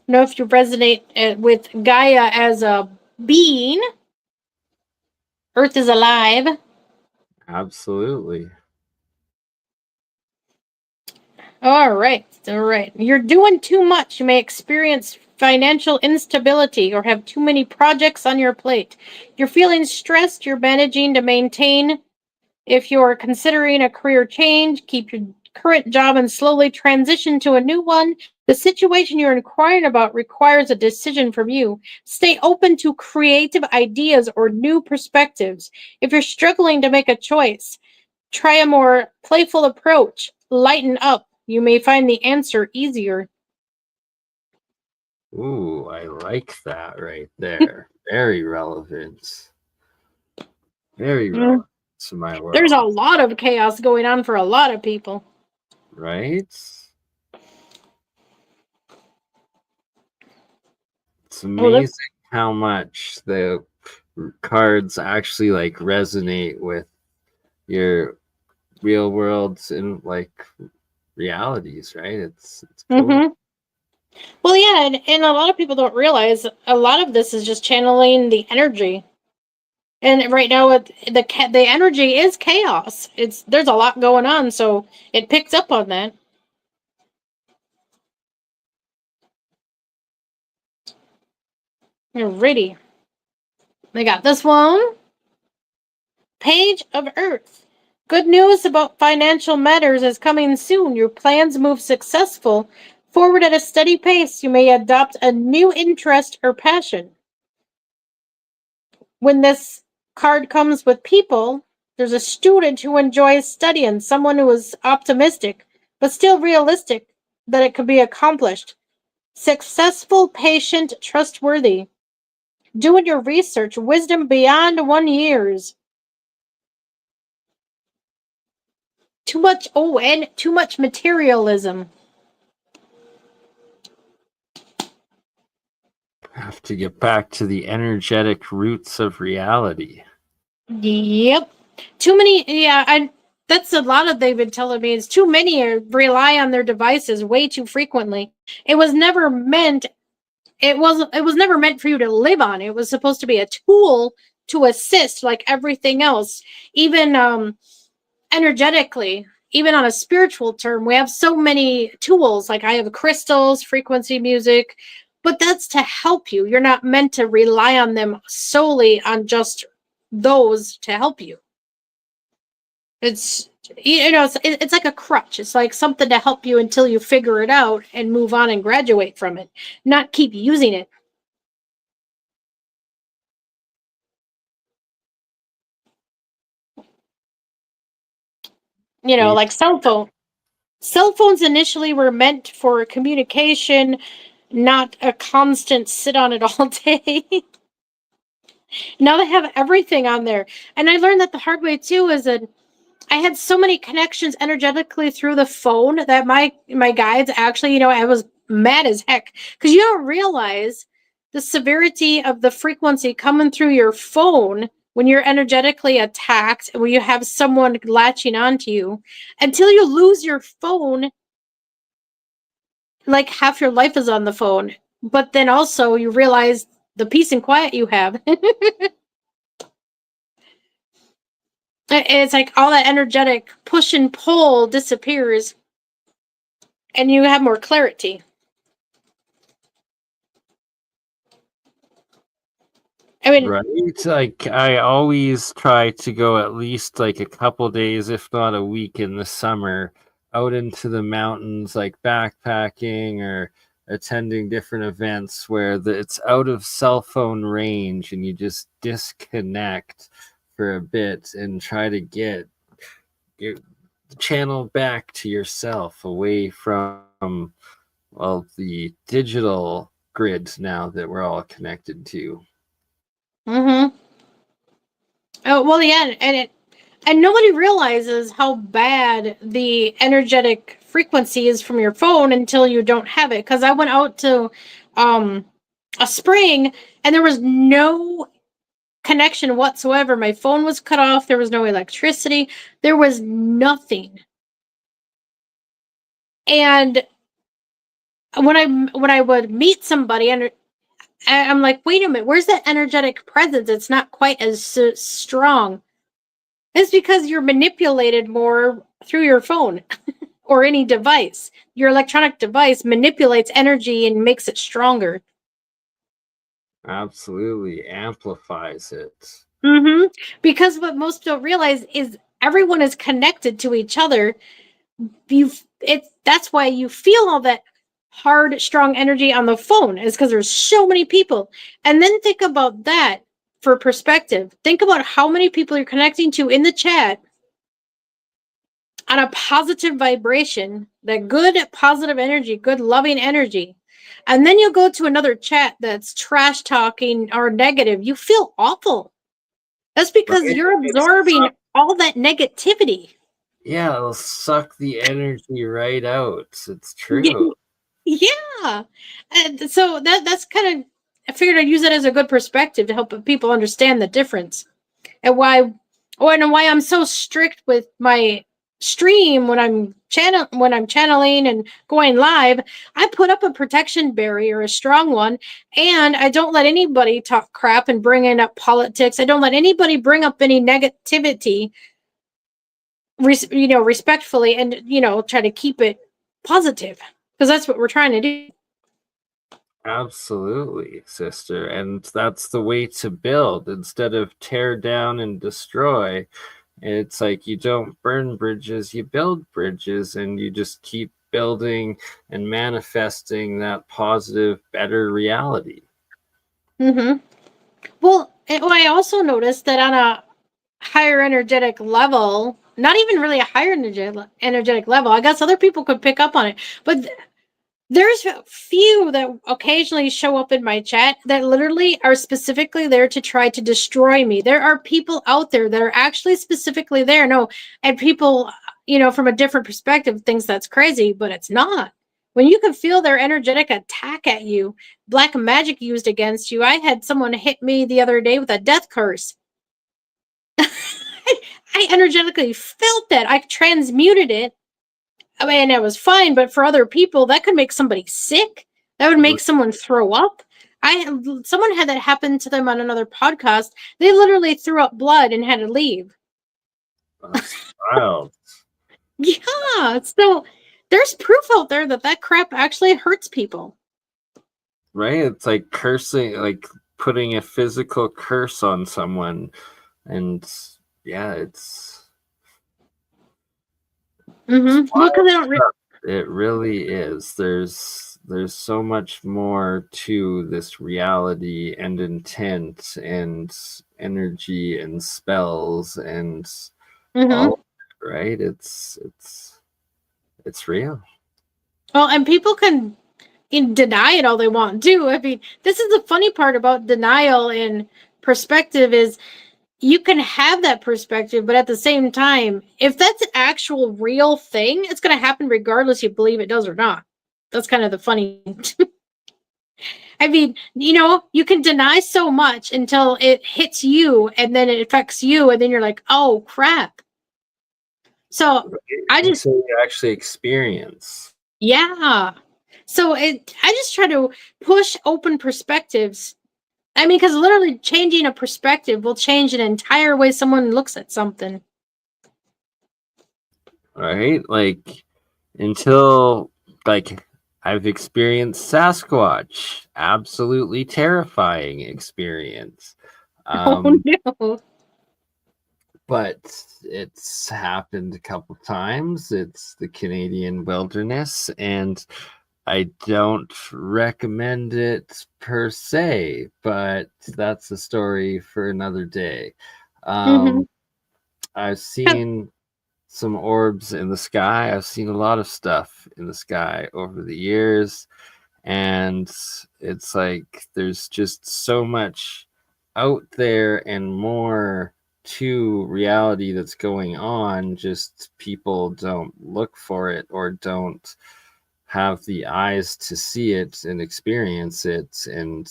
Know if you resonate with Gaia as a being. Earth is alive. Absolutely. All right. All right. You're doing too much. You may experience financial instability or have too many projects on your plate. You're feeling stressed. You're managing to maintain. If you're considering a career change, keep your current job and slowly transition to a new one. The situation you're inquiring about requires a decision from you. Stay open to creative ideas or new perspectives. If you're struggling to make a choice, try a more playful approach. Lighten up. You may find the answer easier. Ooh, I like that right there. Very relevant. Very Mm. relevant to my There's a world. lot of chaos going on for a lot of people. Right? It's Oh, that's amazing how much the cards actually like resonate with your real worlds and like realities, right? It's cool. mm-hmm. Well, yeah, and a lot of people don't realize a lot of this is just channeling the energy. And right now, the energy is chaos. It's there's a lot going on, so it picks up on that. Alrighty, they got this one. Page of Earth. Good news about financial matters is coming soon. Your plans move successful forward at a steady pace. You may adopt a new interest or passion. When this card comes with people, there's a student who enjoys studying, someone who is optimistic, but still realistic that it could be accomplished. Successful, patient, trustworthy. Doing your research, wisdom beyond 1 years. Too much, oh, and too much materialism. Have to get back to the energetic roots of reality. Yep. Too many. Yeah, that's a lot of they've been telling me is too many rely on their devices way too frequently. It was never meant. It was never meant for you to live on. It was supposed to be a tool to assist, like everything else. Even energetically, even on a spiritual term, we have so many tools. Like I have crystals, frequency music, but that's to help you. You're not meant to rely on them solely on just those to help you. It's it's like a crutch. It's like something to help you until you figure it out and move on and graduate from it, not keep using it. Like cell phones initially were meant for communication, not a constant sit on it all day. Now they have everything on there. And I learned that the hard way too is that I had so many connections energetically through the phone that my guides actually, I was mad as heck because you don't realize the severity of the frequency coming through your phone when you're energetically attacked and when you have someone latching onto you until you lose your phone. Like half your life is on the phone, but then also you realize the peace and quiet you have. It's like all that energetic push and pull disappears and you have more clarity. I mean, Right. Like I always try to go at least like a couple days, if not a week in the summer, out into the mountains, like backpacking or attending different events where it's out of cell phone range and you just disconnect for a bit and try to get your channel back to yourself away from, well, the digital grids now that we're all connected to. mm-hmm. Oh well, yeah, and nobody realizes how bad the energetic frequency is from your phone until you don't have it. Because I went out to um, a spring and there was no connection whatsoever. My phone was cut off. There was no electricity. There was nothing. And when I would meet somebody and I'm like, wait a minute, where's that energetic presence? It's not quite as strong. It's because you're manipulated more through your phone or any device. Your electronic device manipulates energy and makes it stronger. Absolutely amplifies it. Mm-hmm. Because what most don't realize is everyone is connected to each other. That's why you feel all that hard, strong energy on the phone, is because there's so many people. And then think about that for perspective. Think about how many people you're connecting to in the chat on a positive vibration, that good positive energy, good loving energy. And then you'll go to another chat that's trash talking or negative. You feel awful. That's because Right? you're absorbing all that negativity. Yeah, it'll suck the energy right out. It's true. Yeah. And so that's kind of, I figured I'd use it as a good perspective to help people understand the difference and why I'm so strict with my stream when I'm channeling and going live. I put up a protection barrier, a strong one, and I don't let anybody talk crap and bring in up politics. I don't let anybody bring up any negativity, respectfully, and try to keep it positive because that's what we're trying to do. Absolutely, sister. And that's the way to build instead of tear down and destroy. It's like you don't burn bridges, you build bridges, and you just keep building and manifesting that positive, better reality. Mm-hmm. Well, I also noticed that on a higher energetic level, not even really a higher energetic level, I guess other people could pick up on it, but there's a few that occasionally show up in my chat that literally are specifically there to try to destroy me. There are people out there that are actually specifically there. No, and people, from a different perspective thinks that's crazy, but it's not. when you can feel their energetic attack at you, black magic used against you. I had someone hit me the other day with a death curse. I energetically felt that. I transmuted it. I mean, it was fine, but for other people, that could make somebody sick. That would make someone throw up. Someone had that happen to them on another podcast. They literally threw up blood and had to leave. That's wild. Yeah, so there's proof out there that that crap actually hurts people. Right? It's like cursing, like putting a physical curse on someone. And yeah, it's Mm-hmm. Well, because they don't. It really is. There's so much more to this reality and intent and energy and spells and all of it, right? It's real. Well, and people can deny it all they want too. I mean, this is the funny part about denial and perspective is you can have that perspective, but at the same time, if that's an actual real thing, it's going to happen regardless you believe it does or not. That's kind of the funny. I mean, you can deny so much until it hits you and then it affects you and then you're like, oh crap. So I just until you actually experience. Yeah. So I just try to push open perspectives. I mean, because literally changing a perspective will change an entire way someone looks at something. Right? Like until I've experienced Sasquatch, absolutely terrifying experience. Oh no. But it's happened a couple times. It's the Canadian wilderness, and I don't recommend it per se, but that's a story for another day. I've seen some orbs in the sky. I've seen a lot of stuff in the sky over the years, and it's like there's just so much out there and more to reality that's going on. Just people don't look for it or don't have the eyes to see it and experience it. And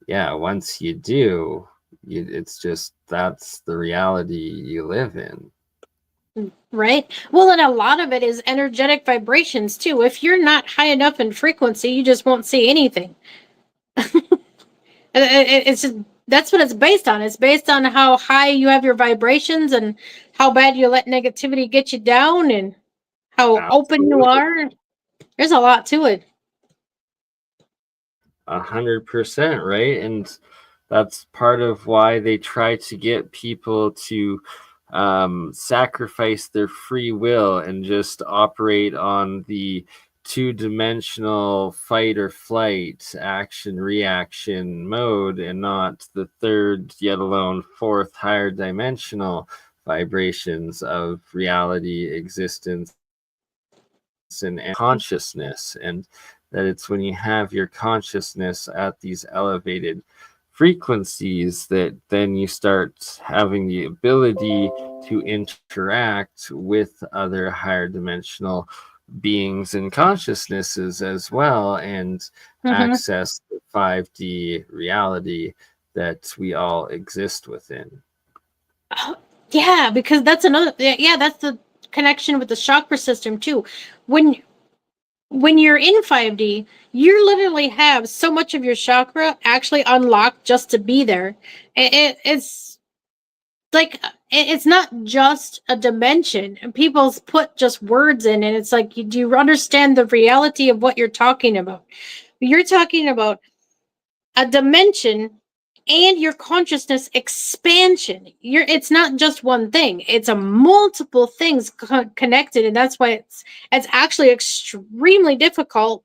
yeah, once you do, it's just that's the reality you live in. Right? Well, and a lot of it is energetic vibrations too. If you're not high enough in frequency, you just won't see anything. It's just that's what it's based on. It's based on how high you have your vibrations and how bad you let negativity get you down and how open you Absolutely. are. There's a lot to it. 100%, right? And that's part of why they try to get people to sacrifice their free will and just operate on the two-dimensional fight or flight, action reaction mode, and not the third, yet alone fourth, higher dimensional vibrations of reality, existence, and consciousness. And that it's when you have your consciousness at these elevated frequencies that then you start having the ability to interact with other higher dimensional beings and consciousnesses as well, and access the 5D reality that we all exist within. Oh, yeah, because that's another. Yeah, that's the connection with the chakra system too. When you're in 5D, you literally have so much of your chakra actually unlocked just to be there. It's like it's not just a dimension. People put just words in, and it's like, do you understand the reality of what you're talking about? You're talking about a dimension and your consciousness expansion. It's not just one thing, it's a multiple things connected, and that's why it's actually extremely difficult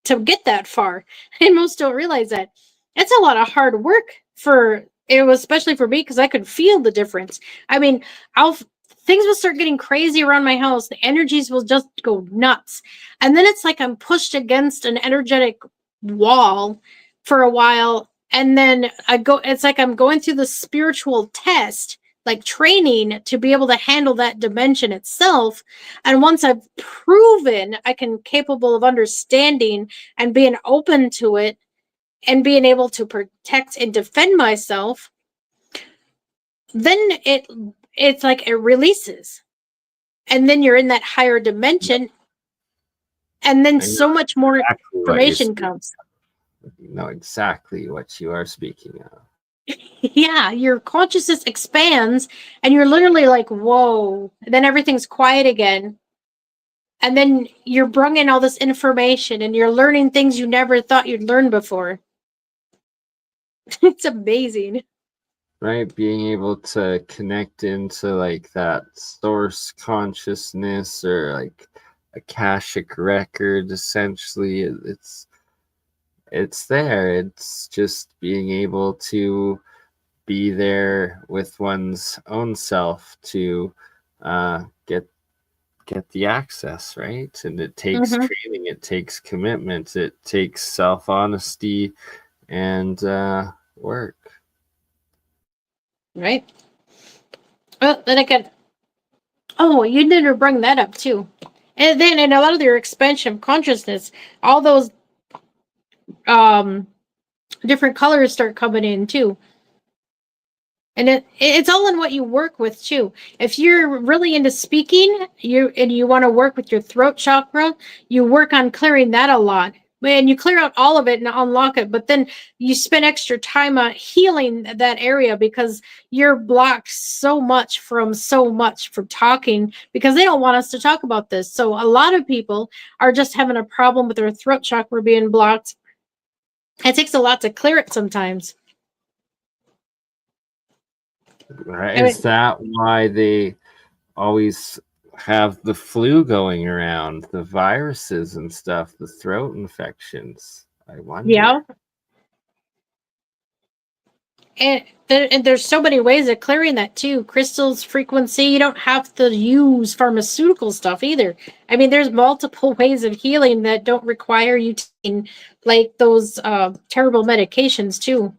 to get that far. And most don't realize that it's a lot of hard work for it was, especially for me, because I could feel the difference. I mean, I'll things will start getting crazy around my house, the energies will just go nuts, and then it's like I'm pushed against an energetic wall for a while, and then it's like I'm going through the spiritual test like training to be able to handle that dimension itself. And once I've proven I can capable of understanding and being open to it and being able to protect and defend myself, then it's like it releases. And then you're in that higher dimension, and then I know so much more exactly what you're information speaking. comes. You know exactly what you are speaking of. Yeah, your consciousness expands and you're literally like, whoa. And then everything's quiet again. And then you're bringing all this information and you're learning things you never thought you'd learn before. It's amazing. Right, being able to connect into like that source consciousness or like akashic record, essentially. It's there. It's just being able to be there with one's own self to get the access, right? And it takes Mm-hmm. training, it takes commitment, it takes self-honesty and work. Right? Well, then again, oh, you need to bring that up too. And then in a lot of your expansion of consciousness, all those um different colors start coming in too. And it's all in what you work with too. If you're really into speaking, you want to work with your throat chakra, you work on clearing that a lot. And you clear out all of it and unlock it, but then you spend extra time healing that area because you're blocked so much from talking because they don't want us to talk about this. So a lot of people are just having a problem with their throat chakra being blocked. It takes a lot to clear it sometimes. Right? I Is mean, that why they always have the flu going around, the viruses and stuff, the throat infections? I wonder. yeah. And there's so many ways of clearing that too. Crystals, frequency. You don't have to use pharmaceutical stuff either. I mean, there's multiple ways of healing that don't require you taking like those terrible medications too.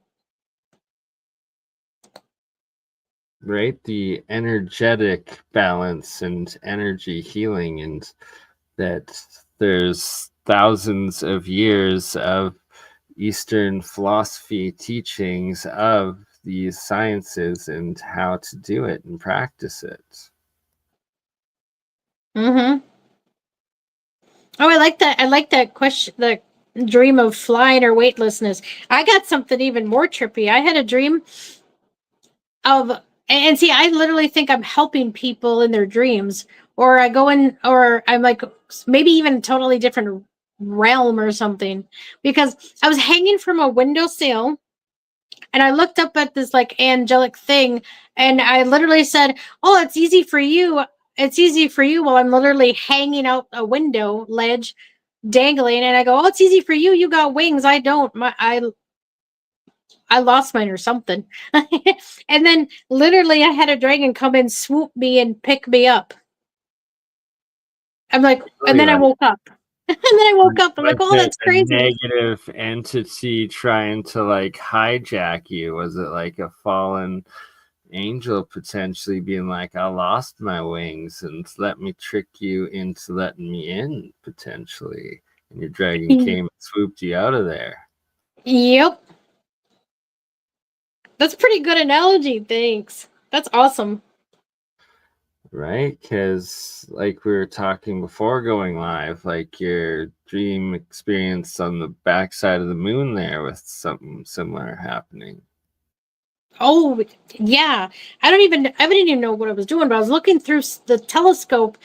Right? The energetic balance and energy healing, and that there's thousands of years of Eastern philosophy teachings of these sciences and how to do it and practice it. Mm-hmm. Oh, I like that. I like that question. The dream of flying or weightlessness. I got something even more trippy. I had a dream of, and see, I literally think I'm helping people in their dreams, or I go in, or I'm like maybe even a totally different realm or something, because I was hanging from a windowsill and I looked up at this like angelic thing and I literally said, oh, it's easy for you, it's easy for you, while I'm literally hanging out a window ledge dangling, and I go, oh, it's easy for you, you got wings, I don't. I lost mine or something. And then literally I had a dragon come and swoop me and pick me up. I'm like, and Really, then I woke up. And then I woke up. I'm like, was oh, it that's a crazy. negative entity trying to like hijack you? Was it like a fallen angel potentially being like, I lost my wings and let me trick you into letting me in potentially? And your dragon came and swooped you out of there. Yep. That's a pretty good analogy. Thanks. That's awesome. Right? Because, like we were talking before going live, like your dream experience on the backside of the moon there with something similar happening. Oh, yeah. I didn't even know what I was doing, but I was looking through the telescope,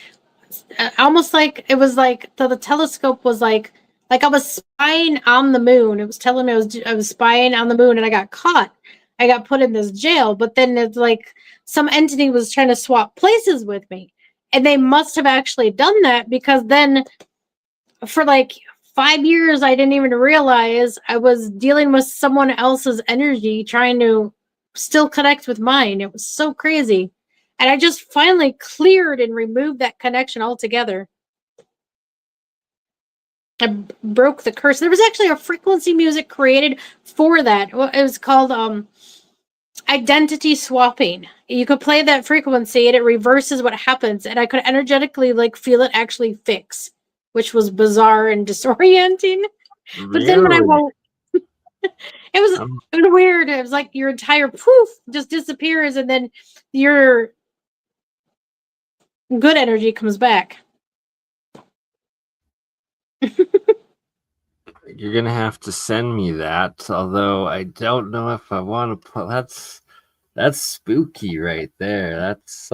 almost like it was like the telescope was like I was spying on the moon. It was telling me I was spying on the moon, and I got caught. I got put in this jail, but then it's like some entity was trying to swap places with me, and they must have actually done that because then for like 5 years I didn't even realize I was dealing with someone else's energy trying to still connect with mine. It was so crazy. And I just finally cleared and removed that connection altogether. I broke the curse. There was actually a frequency music created for that. Well, it was called identity swapping. You could play that frequency and it reverses what happens, and I could energetically like feel it actually fix, which was bizarre and disorienting. But then when I Really? woke, it was weird. It was like your entire poof just disappears, and then your good energy comes back. You're gonna have to send me that, although I don't know if I want to put that's spooky right there. That's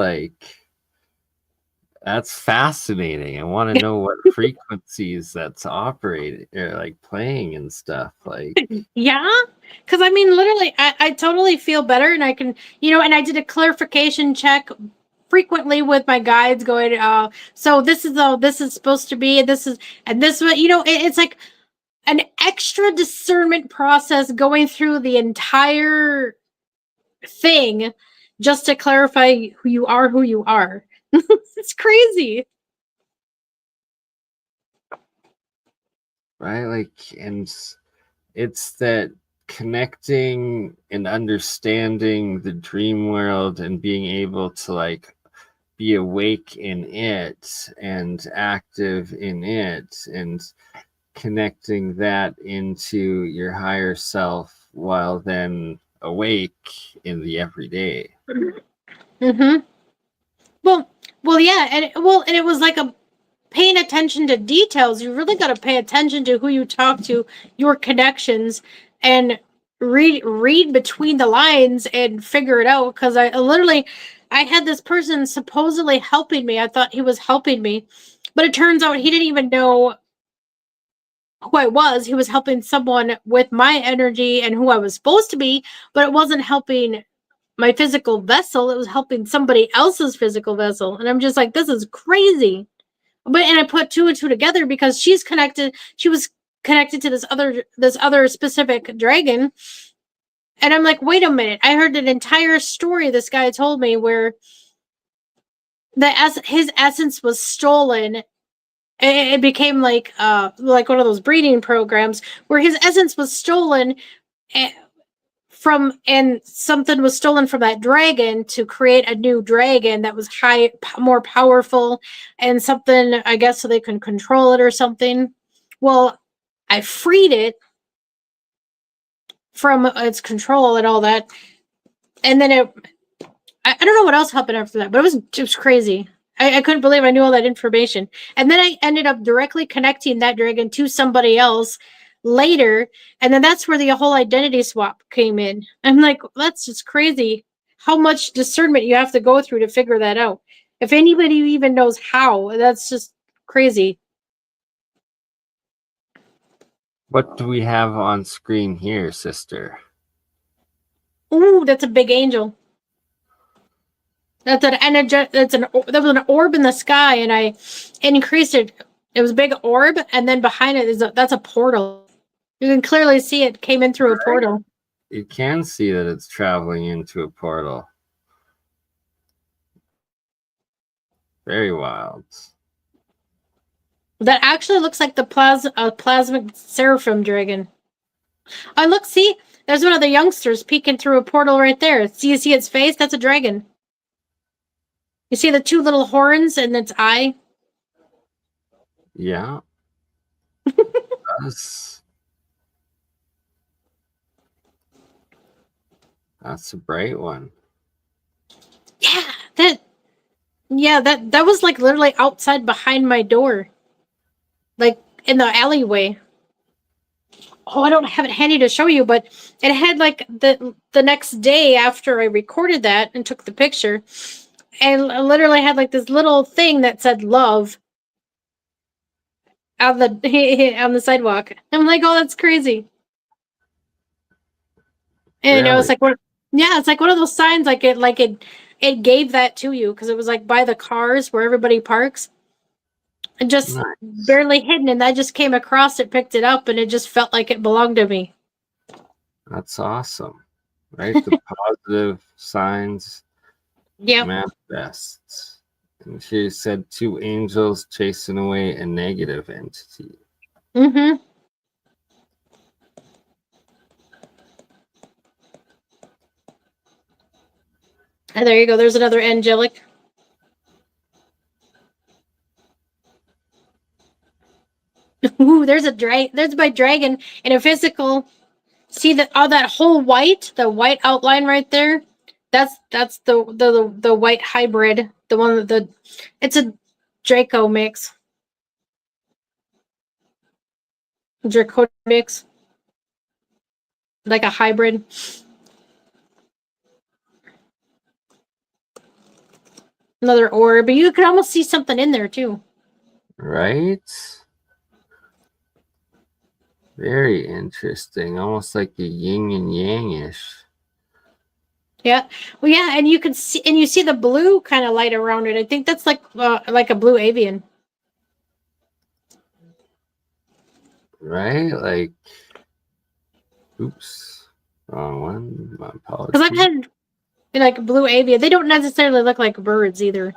fascinating. I want to know what frequencies that's operating or like playing and stuff. Like, Yeah, because I mean, literally, I totally feel better, and I can, and I did a clarification check frequently with my guides, going, so this is all this is supposed to be, and this what it's like an extra discernment process going through the entire thing just to clarify who you are, who you are. It's crazy. right? Like, and it's that connecting and understanding the dream world and being able to like be awake in it and active in it and connecting that into your higher self while then awake in the everyday. Mm-hmm. Well, yeah, and it was like a paying attention to details. You really got to pay attention to who you talk to, your connections, and read between the lines and figure it out. Because I had this person supposedly helping me. I thought he was helping me, but it turns out he didn't even know who I was. He was helping someone with my energy and who I was supposed to be, but it wasn't helping my physical vessel. It was helping somebody else's physical vessel. And I'm just like, this is crazy. But and I put two and two together because she was connected to this other specific dragon. And I'm like, wait a minute. I heard an entire story this guy told me where his essence was stolen. It became like one of those breeding programs where his essence was stolen, eh, and something was stolen from that dragon to create a new dragon that was more powerful, and something, I guess, so they can control it or something. Well, I freed it from its control and all that, and then I don't know what else happened after that, but it was crazy. I couldn't believe I knew all that information. And then I ended up directly connecting that dragon to somebody else later. And then that's where the whole identity swap came in. I'm like, that's just crazy how much discernment you have to go through to figure that out. If anybody even knows how, that's just crazy. What do we have on screen here, sister? Ooh, that's a big angel. That's an energy. There was an orb in the sky, and I increased it. It was a big orb, and then behind it that's a portal. You can clearly see it came in through a portal. You can see that it's traveling into a portal. Very wild. That actually looks like the plasmic seraphim dragon. Oh, look, see, there's one of the youngsters peeking through a portal right there. You see its face? That's a dragon. You see the two little horns and its eye? Yeah. That's a bright one. Yeah, that was like literally outside behind my door. Like in the alleyway. Oh, I don't have it handy to show you, but it had like the next day after I recorded that and took the picture, and I literally had like this little thing that said love on the on the sidewalk. I'm like, oh, that's crazy. And Really? it's like what? Yeah, it's like one of those signs. It gave that to you because it was like by the cars where everybody parks, and just Nice. barely hidden. And I just came across it, picked it up, and it just felt like it belonged to me. That's awesome. Right? The positive signs Yeah. manifest. And she said two angels chasing away a negative entity. Mm-hmm. And there you go. There's another angelic. Ooh, there's a there's my dragon in a physical. See that all that whole white, the white outline right there? That's the white hybrid. The one with the it's a Draco mix. Draco mix. Like a hybrid. Another orb. But you could almost see something in there too. Right? Very interesting. Almost like a yin and yang-ish. Yeah. Well, yeah, and you can see, and you see the blue kind of light around it. I think that's like a blue avian. Right? Like, oops, wrong one. My apologies. Because I've had like blue avian. They don't necessarily look like birds either.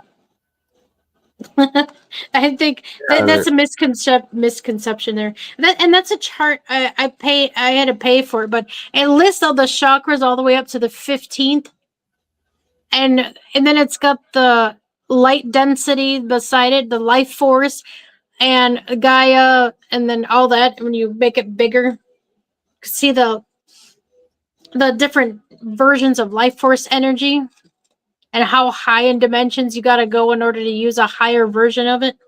I think that's a misconception there. And that's a chart I had to pay for it, but it lists all the chakras all the way up to the 15th, and then it's got the light density beside it, the life force, and Gaia, and then all that. When you make it bigger, see the different versions of life force energy and how high in dimensions you got to go in order to use a higher version of it.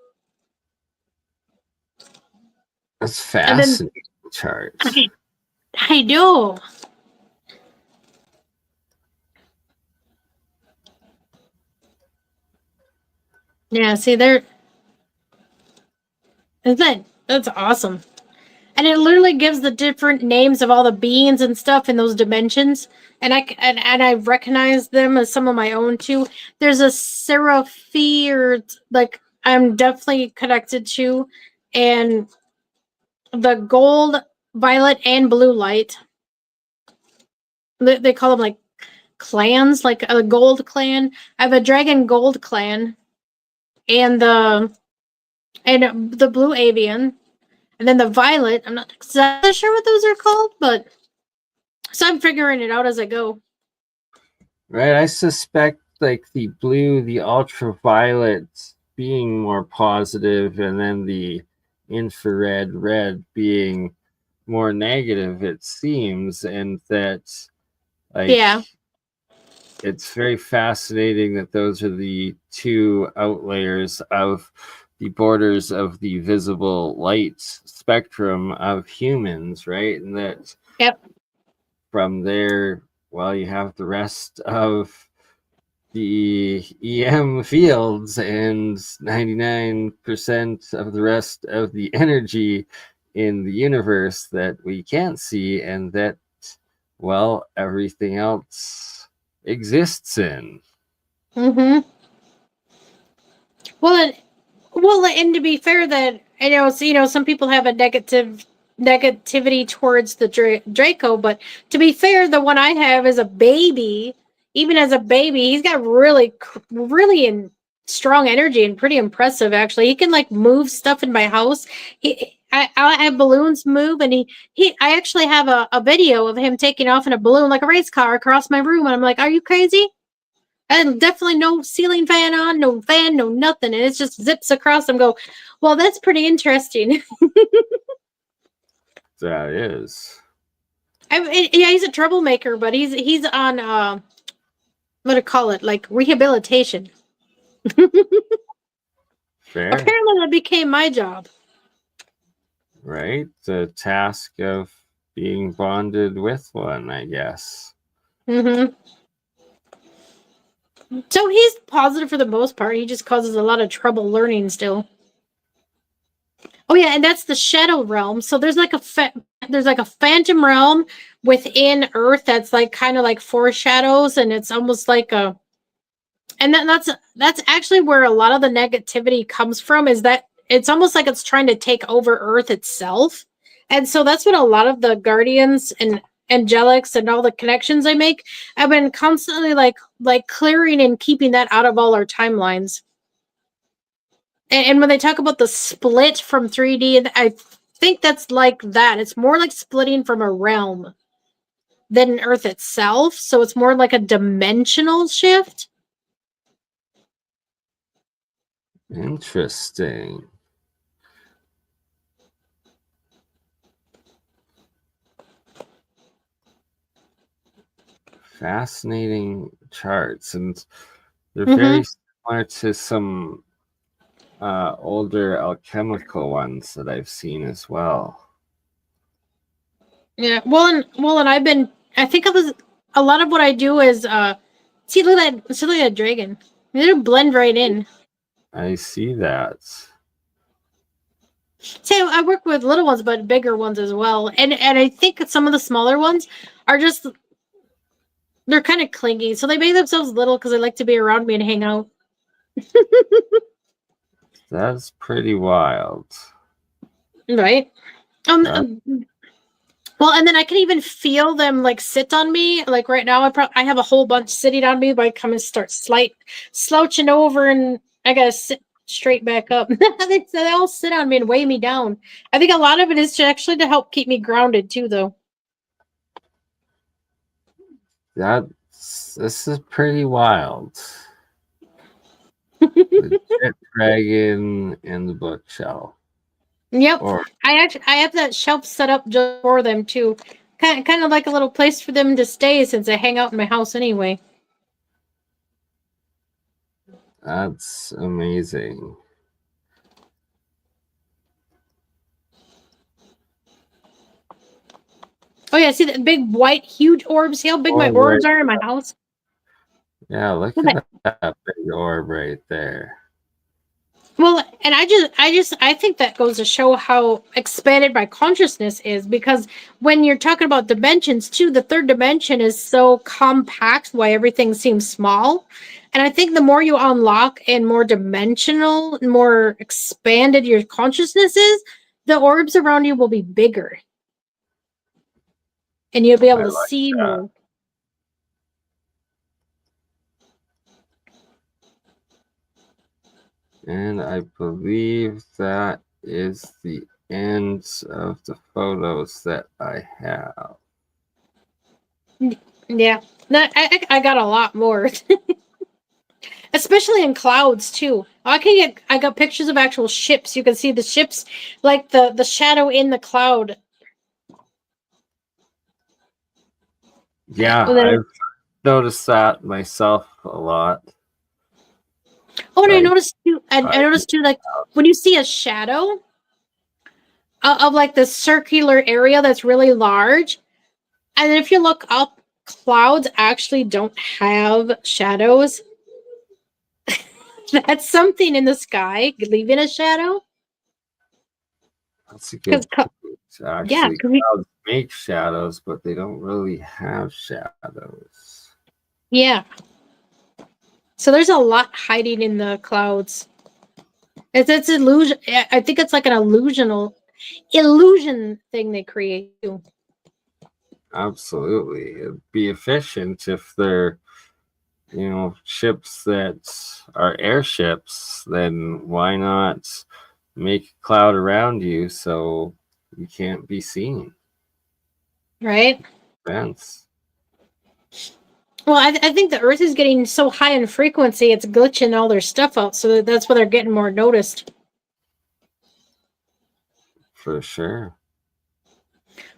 That's fascinating charts. I know. Yeah, see there. That's awesome. And it literally gives the different names of all the beings and stuff in those dimensions. And I recognize them as some of my own too. There's a Seraphi, or like I'm definitely connected to, and the gold, violet, and blue light. They call them like clans, like a gold clan. I have a dragon gold clan, and the blue avian, and then the violet. I'm not exactly sure what those are called, but so I'm figuring it out as I go. Right, I suspect like the blue, the ultraviolet being more positive, and then the infrared red being more negative, it seems, and that like Yeah. it's very fascinating that those are the two outlayers of the borders of the visible light spectrum of humans, right? And that Yep. from there, well, you have the rest of the EM fields and 99% of the rest of the energy in the universe that we can't see, and that, well, everything else exists in. Mm-hmm. And to be fair, that I know, so, some people have a negativity towards the Draco, but to be fair, the one I have is a baby. Even as a baby, he's got really strong energy and pretty impressive. Actually, he can like move stuff in my house. I have balloons move, and I actually have a video of him taking off in a balloon like a race car across my room, and I'm like, are you crazy? And definitely no ceiling fan on, no fan, no nothing. And it just zips across and go, well, that's pretty interesting. That is. Yeah, he's a troublemaker, but he's on, what to call it, like rehabilitation. Fair. Apparently that became my job. Right? The task of being bonded with one, I guess. Mm-hmm. So he's positive for the most part. He just causes a lot of trouble learning still. Oh yeah, and that's the shadow realm. So there's like a phantom realm within Earth that's like kind of like foreshadows, and it's almost like that's actually where a lot of the negativity comes from. Is that it's almost like it's trying to take over Earth itself, and so that's what a lot of the guardians and angelics and all the connections I make, I've been constantly like clearing and keeping that out of all our timelines. And when they talk about the split from 3D, I think that's like that. It's more like splitting from a realm. than Earth itself. So it's more like a dimensional shift. Interesting. Fascinating charts, and they're very similar to some older alchemical ones that I've seen as well. Yeah. And I think of this, a lot of what I do is see, look at that dragon. It'll blend right in. I see that. See, I work with little ones, but bigger ones as well. And I think some of the smaller ones are just, they're kind of clingy, so they make themselves little because they like to be around me and hang out. That's pretty wild. Right. That, Well, and then I can even feel them like sit on me. Like right now, I have a whole bunch sitting on me, but I come and start slouching over, and I gotta sit straight back up. They all sit on me and weigh me down. I think a lot of it is actually to help keep me grounded too, though. this is pretty wild. The jet dragon and the bookshelf. Yep, Or I have that shelf set up just for them too, kind of like a little place for them to stay since I hang out in my house anyway. that's amazing. Oh yeah, see that big white huge orb? See how big my Oh, right. orbs are in my house? Yeah, look Okay. at that big orb right there. Well, and I think that goes to show how expanded my consciousness is, because when you're talking about dimensions too, the third dimension is so compact why everything seems small. And I think the more you unlock and more dimensional, more expanded your consciousness is, the orbs around you will be bigger. And you'll be able I to like see that. more. And I believe that is the end of the photos that I have. Yeah. No, I got a lot more. Especially in clouds too. I got pictures of actual ships. You can see the ships, like the shadow in the cloud. Yeah, And then, I've noticed that myself a lot. oh, and I Like, noticed too. I noticed too, like when you see a shadow of like this circular area that's really large, and then if you look up, clouds actually don't have shadows. That's something in the sky leaving a shadow. that's a good point. Yeah, Actually, 'cause clouds make shadows, but they don't really have shadows. yeah. So there's a lot hiding in the clouds. It's illusion. I think it's like an illusion thing they create too. Absolutely. It'd be efficient if they're, ships that are airships, then why not make a cloud around you so you can't be seen? Right. Fence. Well, I think the Earth is getting so high in frequency, it's glitching all their stuff out. So that's why they're getting more noticed. For sure.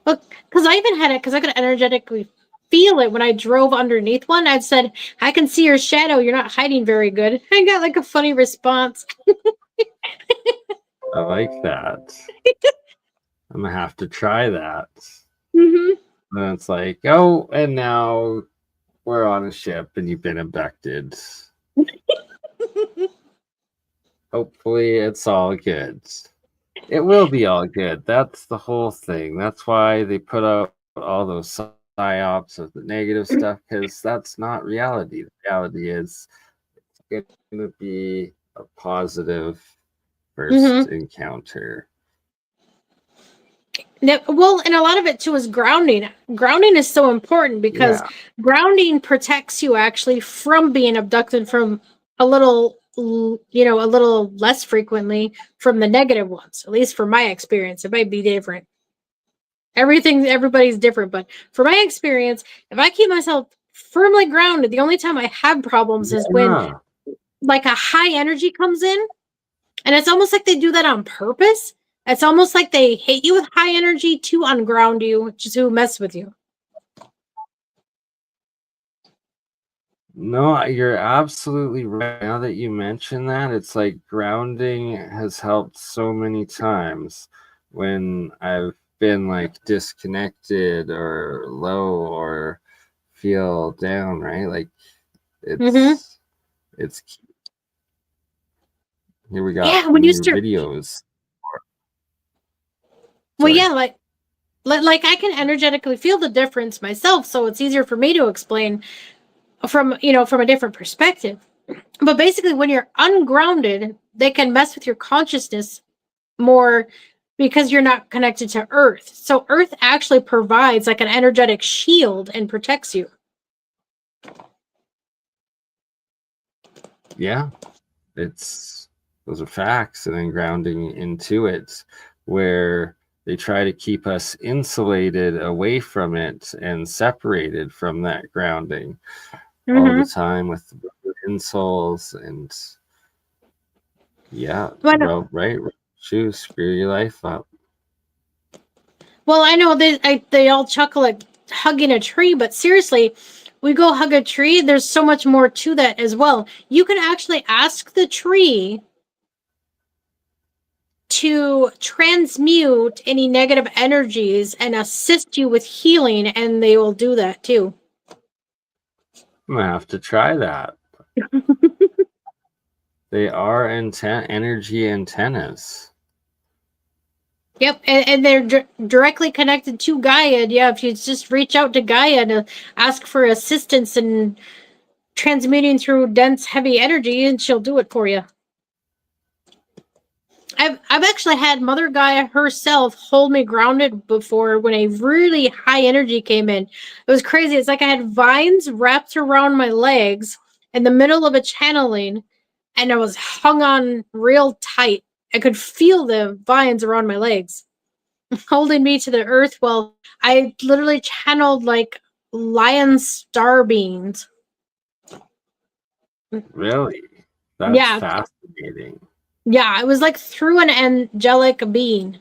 Well, because I even had it, because I could energetically feel it when I drove underneath one. I said, "I can see your shadow. You're not hiding very good." I got like a funny response. I like that. I'm gonna have to try that. Hmm. And it's like, oh, and now we're on a ship and you've been abducted. Hopefully, it's all good. It will be all good. That's the whole thing. That's why they put out all those psyops of the negative stuff, because that's not reality. The reality is it's going to be a positive first Hmm. encounter. Well, and a lot of it too is grounding. Grounding is so important because Yeah, grounding protects you actually from being abducted from a little less frequently from the negative ones. At least from my experience, it might be different. Everybody's different, but for my experience, if I keep myself firmly grounded, the only time I have problems is when Yeah. like a high energy comes in, and it's almost like they do that on purpose. It's almost like they hit you with high energy to unground you, to mess with you. No, you're absolutely right. Now that you mention that, it's like grounding has helped so many times when I've been like disconnected or low or feel down, right? Like Mm-hmm. it's here we got Yeah, when you new start, videos. well, Sorry. yeah, like I can energetically feel the difference myself, so it's easier for me to explain from from a different perspective. But basically, when you're ungrounded, they can mess with your consciousness more because you're not connected to Earth. So Earth actually provides like an energetic shield and protects you. Yeah, it's those are facts, and then grounding into it where they try to keep us insulated away from it and separated from that grounding all the Mm-hmm. time with the insoles and yeah, Well, right shoes, screw your life up. well, I know they all chuckle at hugging a tree, but seriously, we go hug a tree. There's so much more to that as well. You can actually ask the tree to transmute any negative energies and assist you with healing, and they will do that too. I'm gonna have to try that. They are energy antennas. Yep, and they're directly connected to Gaia. Yeah, if you just reach out to Gaia to ask for assistance in transmuting through dense, heavy energy, and she'll do it for you. I've actually had Mother Gaia herself hold me grounded before when a really high energy came in. It was crazy. It's like I had vines wrapped around my legs in the middle of a channeling, and I was hung on real tight. I could feel the vines around my legs holding me to the earth while I literally channeled like lion star beings. Really? That's Yeah, fascinating. yeah, it was like through an angelic being.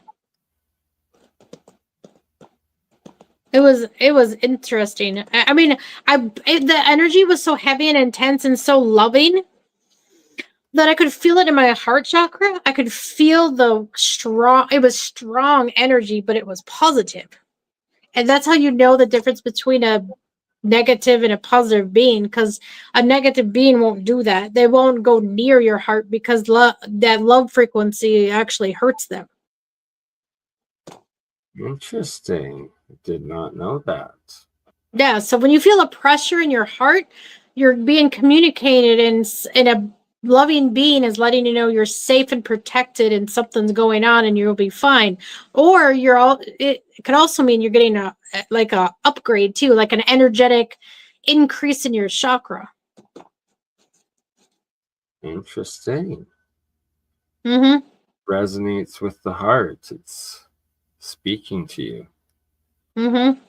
It was interesting. I mean, the energy was so heavy and intense and so loving that I could feel it in my heart chakra. I could feel the strong. It was strong energy, but it was positive, and that's how you know the difference between a negative and a positive being. Because a negative being won't do that. They won't go near your heart because that love frequency actually hurts them. Interesting. I did not know that. Yeah, so when you feel a pressure in your heart, you're being communicated, and a loving being is letting you know you're safe and protected and something's going on and you'll be fine. Or it could also mean you're getting a upgrade too, like an energetic increase in your chakra. Interesting. Mhm. Resonates with the heart. It's speaking to you. Mhm.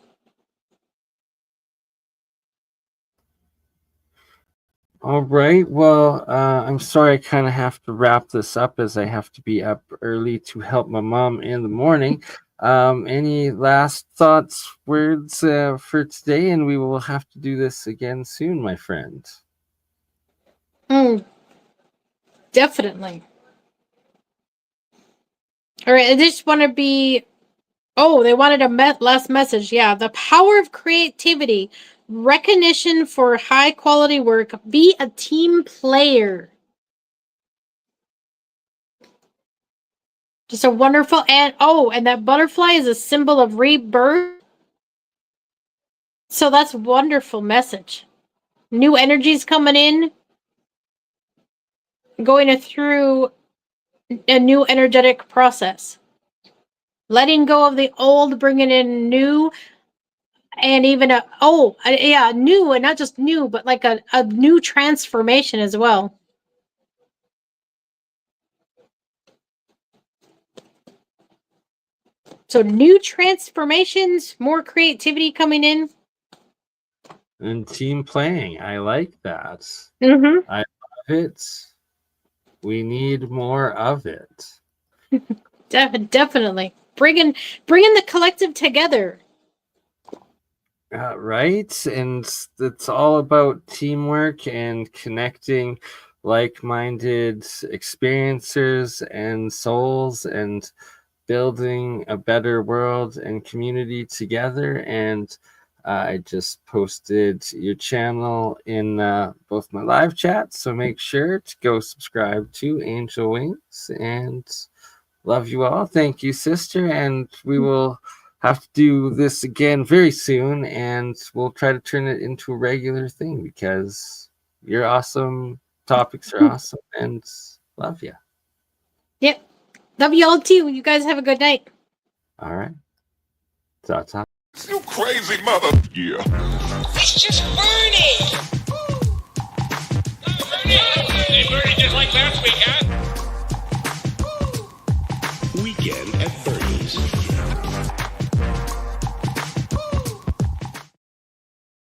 All right. Well, I'm sorry I kind of have to wrap this up as I have to be up early to help my mom in the morning. Any last thoughts, words for today? And we will have to do this again soon, my friend. Mm, definitely. All right, I just want to be. Oh, they wanted a last message. Yeah, the power of creativity, recognition for high quality work. Be a team player. Just a wonderful and that butterfly is a symbol of rebirth. So that's a wonderful message. New energies coming in, going through a new energetic process. Letting go of the old, bringing in new, and even new, and not just new, but like a new transformation as well. So new transformations, more creativity coming in. And team playing. I like that. Mm-hmm. I love it. We need more of it. Definitely. Bringing the collective together. Right? And it's all about teamwork and connecting like-minded experiencers and souls and building a better world and community together. And I just posted your channel in both my live chats, so make sure to go subscribe to Angel Wings. And love you all. Thank you, sister. And we will have to do this again very soon, and we'll try to turn it into a regular thing because you're awesome. Topics are awesome, and love you. Yep. Love you all too. You guys have a good night. All right. Ta-ta. You crazy mother. Yeah. It's just BurnEye. Hey, Bernie, just like last week, huh? Weekend at Bernie's.